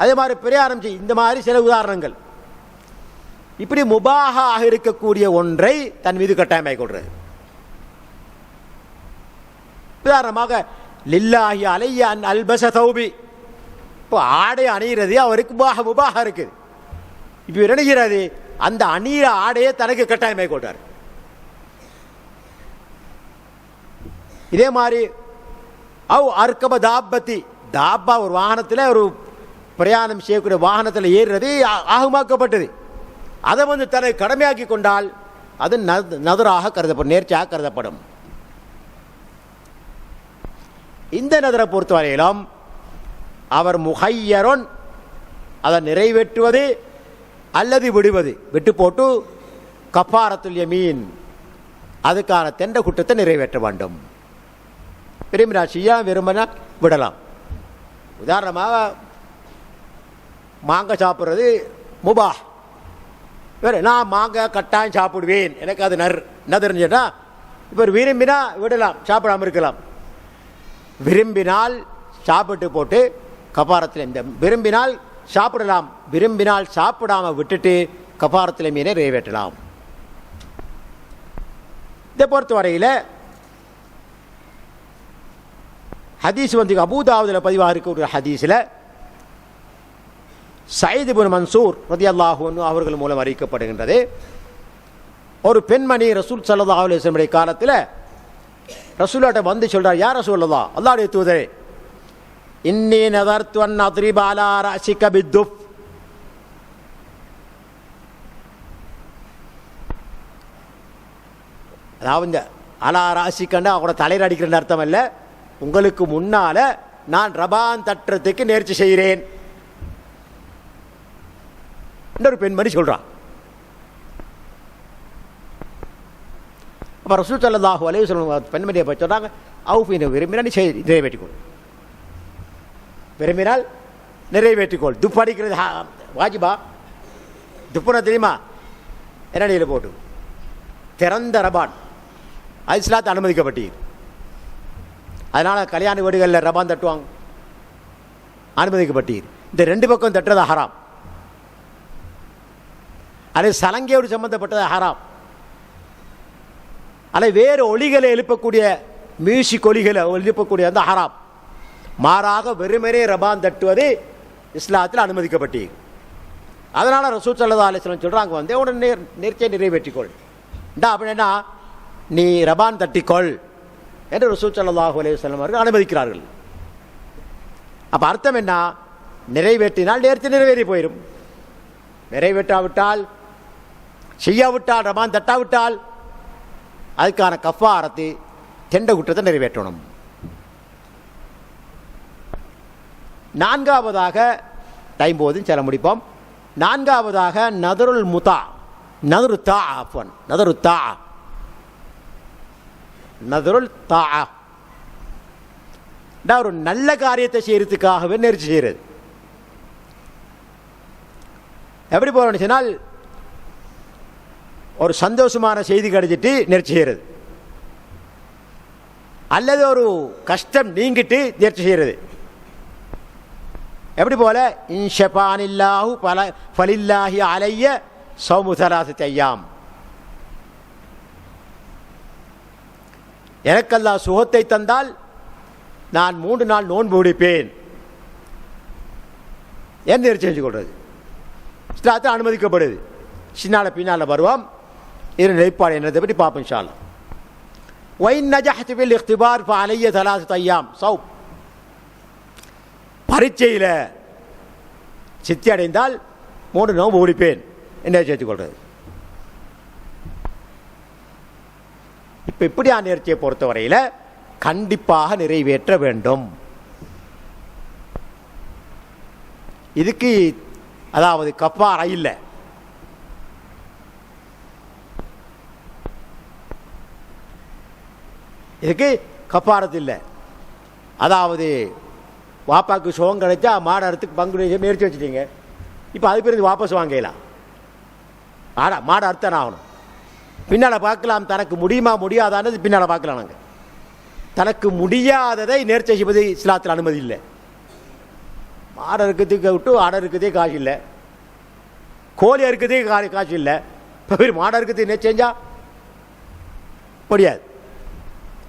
அதே மாதிரி பிரயாணம் செய், இந்த மாதிரி சில உதாரணங்கள். இப்படி முபாஹாக இருக்கக்கூடிய ஒன்றை தன் மீது கட்டாயமாக்கிக் கொள்றது. உதாரணமாக லில்லாஹி அலைய அன் அல்பஸ தௌபி, இப்போ ஆடை அணிகிறது அவருக்கு முபாஹ இருக்குது. இப்போ இணைகிறது அந்த அணியிற ஆடையை தனக்கு கட்டாயமாக்கிக் கொள்றார். இதே மாதிரி அர்கப தாப்பத்தி, தாப்பா ஒரு வாகனத்தில் ஒரு பிரயாணம் செய்யக்கூடிய வாகனத்தில் ஏறுறது ஆகமாக்கப்பட்டது. அதை தனக்கு கடமையாக்கி கொண்டால் அது நதராக கருதப்படும், நேர்ச்சியாக கருதப்படும். இந்த நதரை பொறுத்தவரையிலும் அவர் முஹையரோன், அதை நிறைவேற்றுவது அல்லது விடுவது, விட்டு போட்டு கஃபாரத்துல் யமீன் அதுக்கான தெண்ட குற்றத்தை நிறைவேற்ற வேண்டும். விரும்பினா செய்யலாம், விரும்பினா விடலாம். உதாரணமாக மாங்காய் சாப்பிட்றது முபாஹ். வேறு நான் மாங்காய் கட்டாயம் சாப்பிடுவேன், எனக்கு அது நதர்ன்னு சொன்னால் இப்போ விரும்பினா விடலாம், சாப்பிடாமல் இருக்கலாம். விரும்பினால் சாப்பிட்டு போட்டு கஃபாரத்துல் இந்த விரும்பினால் சாப்பிடலாம், விரும்பினால் சாப்பிடாமல் விட்டுட்டு கஃபாரத்துல் யமீனை நிறைவேற்றலாம். இதை பொறுத்த வரையில் ஹதீஸ் அபூதாவுதில் பதிவாக இருக்க ஒரு ஹதீஸில் சயீத் இப்னு மன்சூர் ரலியல்லாஹு அன்ஹு அவர்கள் மூலம் அறிவிக்கப்படுகின்றது. ஒரு பெண்மணி ரசூல் ஸல்லல்லாஹு அலைஹி வஸல்லம் காலத்தில் ரசூலுல்லாஹ் வந்து சொல்றார், யா ரசூலல்லாஹ், அல்லாஹ்வுடைய தூதரே, இன்னி நதர்து அன் அத்ரிப அலா ரஅஸிக பித்துஃப், அதாவது அலா ரஅஸிகன்னா அவரோட தலையில் அடிக்கிற அர்த்தம் அல்ல, உங்களுக்கு முன்னால நான் ரபான் தட்டுறதுக்கு நேர்ச்சி செய்கிறேன் ஒரு பெண்மணி சொல்றான். அப்ப ரசூல் ஸல்லல்லாஹு அலைஹி வஸல்லம் பெண்மணியை பற்றி சொன்னாங்க, அவுஃபின விரும்பினால் நீ நிறைவேற்றிக்கொள், விரும்பினால் நிறைவேற்றிக்கொள். துப்பு அடிக்கிறது வாஜிபா? துப்புனா தெரியுமா? என்னடியில் போட்டு திறந்த ரபான் அது இஸ்லாத்தை அனுமதிக்கப்பட்டீர். அதனால் கல்யாண வீடுகளில் ரபான் தட்டுவாங்க, அனுமதிக்கப்பட்டீர். இந்த 2 பக்கம் தட்டுறது ஹராம். அது சலங்கையோடு சம்பந்தப்பட்டது ஹராம். அல்லது வேறு ஒலிகளை எழுப்பக்கூடிய மியூசிக் ஒலிகளை எழுப்பக்கூடிய அந்த ஹராம். மாறாக வெறுமனே ரபான் தட்டுவது இஸ்லாத்தில் அனுமதிக்கப்பட்டீர். அதனால் ரசூல் ஸல்லல்லாஹு அலைஹி வஸல்லம் சொல்கிறாங்க, உடனே நேர்ச்சியை நிறைவேற்றிக்கொள். அப்படின்னா நீ ரபான் தட்டிக்கொள் என்று ரசூல் ஸல்லல்லாஹு அலைஹி வஸல்லம் அவர்கள் அனுமதிக்கிறார்கள். அப்போ அர்த்தம் என்ன? நிறைவேற்றினால் நேர்ச்சி நிறைவேறி போயிடும். நிறைவேற்றாவிட்டால், செய்யாவிட்டால், ரபான் தட்டாவிட்டால் அதுக்கான கஃபாரத்து தெண்ட குற்றத்தை நிறைவேற்றணும். நான்காவதாக டைம் போதும் செல்ல முடிப்போம். நான்காவதாக நதருல் முதா நதரு தா ஆஃபன் நதரு தா நதருல் தா ஒரு நல்ல காரியத்தை செய்யறதுக்காகவே நேர்ச்சி செய்கிறது. எப்படி போறோம்னு சொன்னால் ஒரு சந்தோஷமான செய்தி கிடைச்சிட்டு நேர்ச்சி செய்கிறது, அல்லது ஒரு கஷ்டம் நீங்கிட்டு நேர்ச்சி செய்கிறது. எப்படி போல இன்ஷபானில்லாஹு ஃபலில்லாஹி அலைய ஸௌமு ஸலாஸத்தி அய்யாம், எனக்கு அல்லாஹ் சுகத்தை தந்தால் நான் 3 நாள் நோன்பு பிடிப்பேன் என்று நேர்ச்சி செஞ்சு கொள்வது இஸ்லாத்தில் அனுமதிக்கப்படுது. சின்னால பின்னால் வருவோம். இது நிலைப்பாடு என்னதை பற்றி பார்ப்போம் இன்ஷா அல்லாஹ். வைன் நஜஹ்து பில் இக்திபார் ஃபஅலைய ஸலாஸத்தி அய்யாம் ஸௌம், பரீட்சையில் சித்தி அடைந்தால் 3 நோன்பு பிடிப்பேன் என்று சேர்த்துக் கொள்வது. இப்போ இப்படியான நேர்ச்சியை பொறுத்தவரையில் கண்டிப்பாக நிறைவேற்ற வேண்டும். இதுக்கு அதாவது கஃபாரா இல்லை. இதுக்கு கஃபாரத்து இல்லை. அதாவது வாப்பாவுக்கு சுகம் கிடைச்சா மாடு அறுத்துக்கு பங்கு முயற்சி வச்சுட்டீங்க, இப்போ அது பேர் வாபஸ் வாங்கலாம். மாடு அறுத்தானே ஆகணும். பின்னால் பார்க்கலாம் தனக்கு முடியுமா முடியாதானது பின்னால் பார்க்கலாம். நாங்கள் தனக்கு முடியாததை நேர்ச்சி செய்வது இஸ்லாத்தில் அனுமதி இல்லை. மாடு இருக்கிறதுக்கு விட்டு ஆடை இருக்கிறதே காசு இல்லை, கோழி இருக்கிறதே காசு இல்லை, இப்போ மாடு இருக்கிறதுக்கு நேர்ச்சி செஞ்சா முடியாது.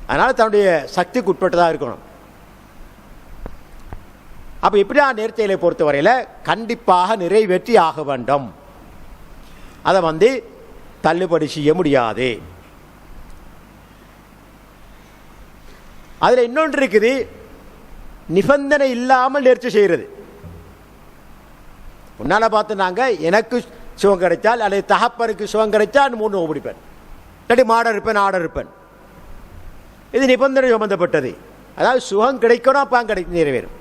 அதனால் தன்னுடைய சக்திக்கு உட்பட்டதாக இருக்கணும். அப்போ இப்படியா நேர்ச்சைகளை பொறுத்தவரையில் கண்டிப்பாக நிறைவேற்றி ஆக வேண்டும். அதை தள்ளுபடி செய்ய முடியாது. அதில் இன்னொன்று இருக்குது, நிபந்தனை இல்லாமல் நேர்ச்சி செய்கிறது. முன்னால் பார்த்து நாங்கள் எனக்கு சுகம் கிடைச்சால் அல்லது தகப்பனுக்கு சுகம் கிடைச்சால் 3 நோன்பு பிடிப்பேன், இல்லாட்டி மாட இருப்பேன் ஆட இருப்பேன். இது நிபந்தனை சம்பந்தப்பட்டது. அதாவது சுகம் கிடைக்கணும், அப்போ நிறைவேறும்.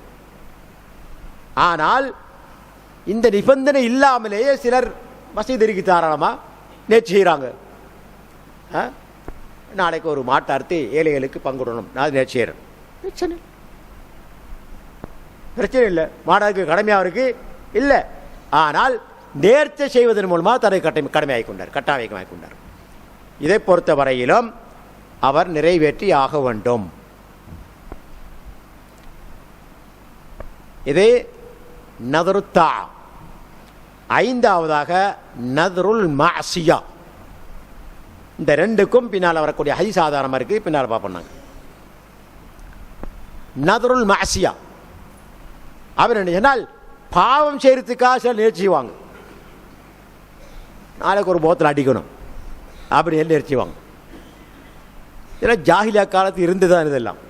ஆனால் இந்த நிபந்தனை இல்லாமலேயே சிலர் மசீதருக்கு தாராளமாக நேர்ச்சி செய்கிறாங்க. நாளைக்கு ஒரு மாட்டை அறுத்து ஏழைகளுக்கு பங்குடணும், நான் நேர்ச்சி செய்கிறேன், பிரச்சனை இல்லை, மாடாருக்கு கடமையாக இருக்கு இல்லை. ஆனால் நேர்ச்சி செய்வதன் மூலமாக தனது கடமையாகி கொண்டார், கட்டாயமாகி கொண்டார். இதை பொறுத்த வரையிலும் அவர் நிறைவேற்றி ஆக வேண்டும். இது நதரு தா. ஐந்தாவதாக நதருல் மஅசியா. இந்த ரெண்டுக்கும் பின்னால் வரக்கூடிய ஹதீஸ் ஆதாரமாக இருக்குது, பின்னால் பார்ப்போம். நதருல் மஅசியா அவர் என்ன சொன்னால் பாவம் செய்யறதுக்காக சில நேர்ச்சி செய்வாங்க. நாளைக்கு ஒரு போத்தில் அடிக்கணும் அப்படின்னு நேர்ச்சி செய்வாங்க. இதெல்லாம் ஜாஹிலியா காலத்து இருந்துதான் இதெல்லாம்,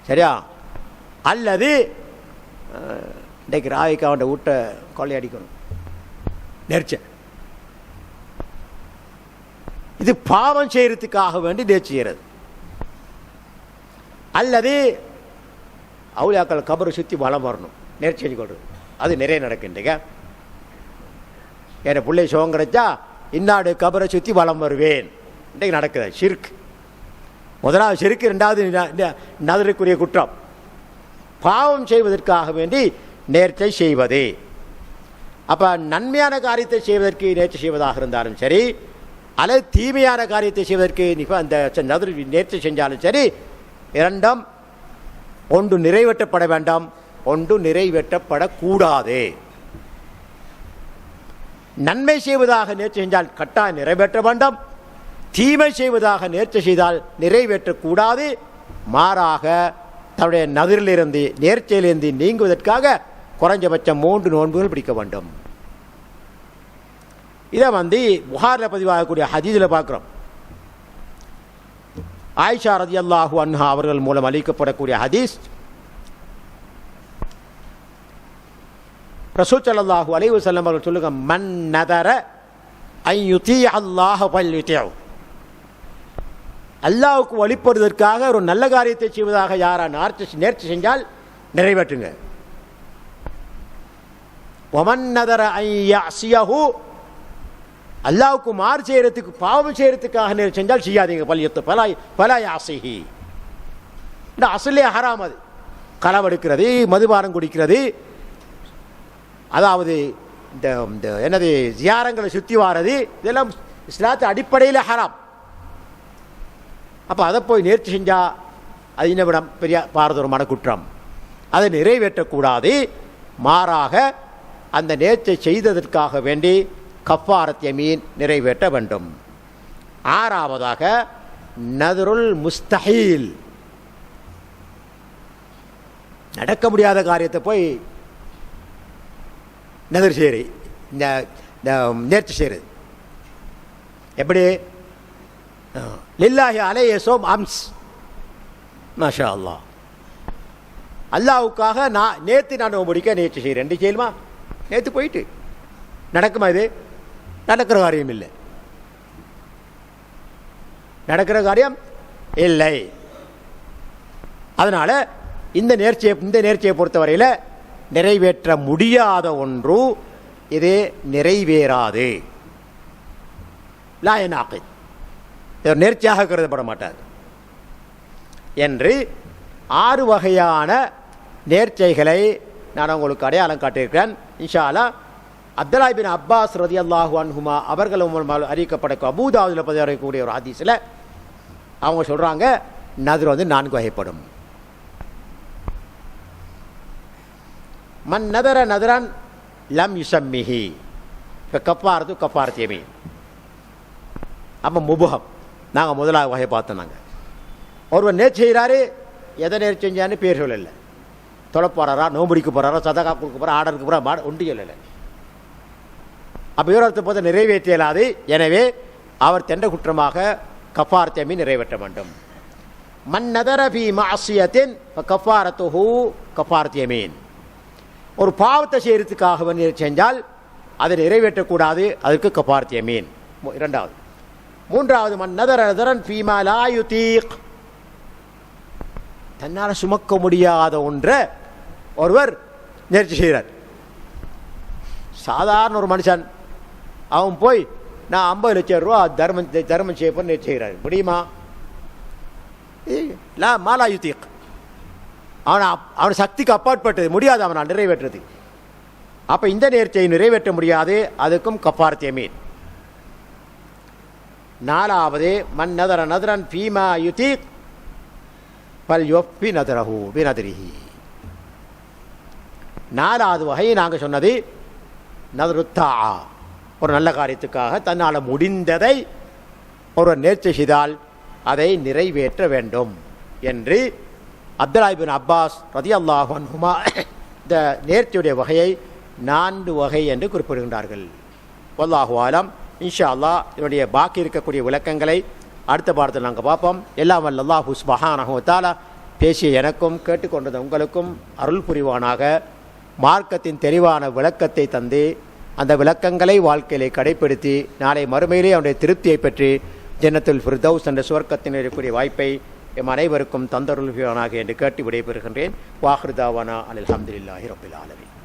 சரியா? அல்லது இன்றைக்கு ராய்க்கு அவன் வீட்டை கொள்ளையடிக்கணும் நேர்ச்சி. இது பாவம் செய்யறதுக்காக வேண்டி நேர்ச்சி செய்கிறது. அல்லது அவுலியாக்கள் கபரை சுற்றி வளம் வரணும் நேர்ச்சி செஞ்சு கொள்வது. அது நிறைய நடக்குதுங்க. என் பிள்ளை சுகம் கிடைச்சா இன்னாடு கபரை சுற்றி வளம் வருவேன் இன்றைக்கு நடக்குது. ஷிர்க் முதலாவது ஷிர்க், ரெண்டாவது நதருக்குரிய குற்றம். பாவம் செய்வதற்காக வேண்டி நேர்ச்சை செய்வது. அப்போ நன்மையான காரியத்தை செய்வதற்கு நேர்ச்சி செய்வதாக இருந்தாலும் சரி, அல்லது தீமையான காரியத்தை செய்வதற்கு அந்த நதர் நேர்ச்சி செஞ்சாலும் சரி, இரண்டும் ஒன்று நிறைவேற்றப்பட வேண்டாம், ஒன்று நிறைவேற்றப்படக்கூடாது. நன்மை செய்வதாக நேர்ச்சி செஞ்சால் கட்டாயம் நிறைவேற்ற வேண்டும், தீமை செய்வதாக நேர்ச்சி செய்தால் நிறைவேற்றக்கூடாது. மாறாக தன்னுடைய நதிரிலிருந்து நேர்ச்சையிலிருந்து நீங்குவதற்காக குறைஞ்சபட்சம் 3 நோன்புகள் பிடிக்க வேண்டும். இதை புகாரில் பதிவாகக்கூடிய ஹதீஸில் பார்க்குறோம். ஆயிஷா ரலியல்லாஹு அன்ஹா அவர்கள் மூலம் அளிக்கப்படக்கூடிய ஹதீஸ், ரசூல் ஸல்லல்லாஹு அலைஹி வஸல்லம் அவர்கள் சொல்லுங்க, மன் நதர அன் யுதீஅ அல்லாஹ ஃபல்யுதீஉ. அல்லாஹ்வுக்கு வழிபடுவதற்காக ஒரு நல்ல காரியத்தை செய்வதாக யாரா நேர்ச்சி செஞ்சால் நிறைவேற்றுங்க. ஒமன் நதர ஐ யஸியஹு, அல்லாஹ்வுக்கு மாறு செய்யறதுக்கு பாவம் செய்யறதுக்காக நேர்ச்சி செஞ்சால் செய்யாதீங்க. பல்யத்து பலா யாசிஹி, இந்த அசலே ஹராம். அது களவெடுக்கிறது, மதுபானம் குடிக்கிறது, அதாவது இந்த என்னது ஜியாரங்களை சுற்றி வாரது, இதெல்லாம் இஸ்லாத்து அடிப்படையில் ஹராம். அப்போ அதை போய் நேர்ச்சி செஞ்சால் அது இன்னவிடம் பெரிய பாரதூரமான குற்றம். அதை நிறைவேற்றக்கூடாது. மாறாக அந்த நேர்ச்சை செய்ததற்காக வேண்டி கஃபாரத் யமீன் நிறைவேற்ற வேண்டும். ஆறாவதாக நதுருல் முஸ்தஹீல், நடக்க முடியாத காரியத்தை போய் நதர் செய்யறது, இந்த நேர்ச்சி செய்கிறது. எப்படி? லில்லாஹி அலைஹி ஸௌம் அம்ஸ், மாஷா அல்லாஹ், அல்லாஹ்வுக்காக நேற்று நான் முடிக்க நேர்ச்சி செய்கிறேன். ரெண்டு செய்யலுமா? நேற்று போயிட்டு நடக்குமா? இது நடக்கிற காரியம் இல்லை, நடக்கிற காரியம் இல்லை. அதனால் இந்த நேர்ச்சியை பொறுத்தவரையில் நிறைவேற்ற முடியாத ஒன்று, இது நிறைவேறாது. லா யனாகித், இது நேர்ச்சியாக கருதப்பட மாட்டாது என்று 6 வகையான நேர்ச்சைகளை நான் உங்களுக்கு அடையாளம் காட்டியிருக்கிறேன். இன்ஷா அல்லாஹ் அப்துல்லாஹ் பின் அப்பாஸ் ரலியல்லாஹு அன்ஹுமா அவர்கள் அறிவிக்கப்பட அபூதாவுதில் பதிவாகக்கூடிய ஒரு ஹதீஸில் அவங்க சொல்கிறாங்க, நதுர் 4 வகைப்படும். மன் நதர நதரன் லம் யுசம்மிஹி கஃபாரத்து கஃபாரத் யமீன். அப்போ முபுகம் நாங்கள் முதலாவது வகை பார்த்தோம். நாங்கள் ஒருவர் நேர்ச்சி செய்கிறாரு, எதை நேர்ச்சி செஞ்சான்னு பேர் சொல்லலை. தொலை போகிறாரா, நோம்புடிக்க போகிறாரா, சதகா கொடுக்க போகிறா, ஆர்டருக்கு போகிறா, ஒன்று சொல்லலை. அப்போ இவரத்தை போது நிறைவேற்ற இயலாது. எனவே அவர் தெண்ட குற்றமாக கஃபாரத் யமீன் நிறைவேற்ற வேண்டும். மன் நதர ஃபீ மஅசியத்தின் ஃபகஃபாரத்துஹு கஃபாரத் யமீன். ஒரு பாவத்தை செய்யறதுக்காக செஞ்சால் அதை நிறைவேற்றக்கூடாது, அதுக்கு கஃபாரத் யமீன். இரண்டாவது. மூன்றாவது, மன் நதர நதரன் ஃபீமா லா யுதீக், தன்னால் சுமக்க முடியாத ஒன்றை ஒருவர் நேர்ச்சி செய்கிறார். சாதாரண ஒரு மனுஷன், அவன் போய் நான் 50 லட்சம் ரூபா தர்மம் செய்ய போய் நேர்ச்சி செய்கிறார். முடியுமா? லா மாலா யுதீக், அவன் சக்திக்கு அப்பாற்பட்டது, முடியாது அவனால் நிறைவேற்றது. அப்போ இந்த நேர்ச்சியை நிறைவேற்ற முடியாது, அதுக்கும் கஃபாரத் யமீன். நாலாவது, மன் நதர நதரன் ஃபீமா யுதீக் பல் யுஃபி நதரஹு பிநதரிஹி. நாலாவது வகை நாங்கள் சொன்னது நதருத்தா, ஒரு நல்ல காரியத்துக்காக தன்னால் முடிந்ததை ஒரு நேர்ச்சி செய்தால் அதை நிறைவேற்ற வேண்டும் என்று அப்துல்லாஹ் பின் அப்பாஸ் ரலியல்லாஹு அன்ஹுமா இந்த நேர்ச்சியுடைய வகையை 4 வகை என்று குறிப்பிடுகின்றார்கள். வல்லாஹு ஆலம். இன்ஷா அல்லாஹ் இதனுடைய பாக்கி இருக்கக்கூடிய விளக்கங்களை அடுத்த பாடத்தில் நாங்கள் பார்ப்போம். எல்லாம் வல்ல அல்லாஹு சுப்ஹானஹு வ தஆலா பேசிய எனக்கும் கேட்டுக்கொண்டது உங்களுக்கும் அருள் புரிவானாக. மார்க்கத்தின் தெளிவான விளக்கத்தை தந்து அந்த விளக்கங்களை வாழ்க்கையிலே கடைப்பிடித்து நாளை மறுமையிலே அவனுடைய திருப்தியை பெற்று ஜன்னத்துல் ஃபிர்தௌஸ் என்ற சுவர்க்கத்தின் இருக்கக்கூடிய வாய்ப்பை எம் அனைவருக்கும் தந்தருள்வானாக என்று கேட்டு விடைபெறுகின்றேன். வாஹிர் தாவானா அல்ஹம்துலில்லாஹி ரப்பில் ஆலமீன்.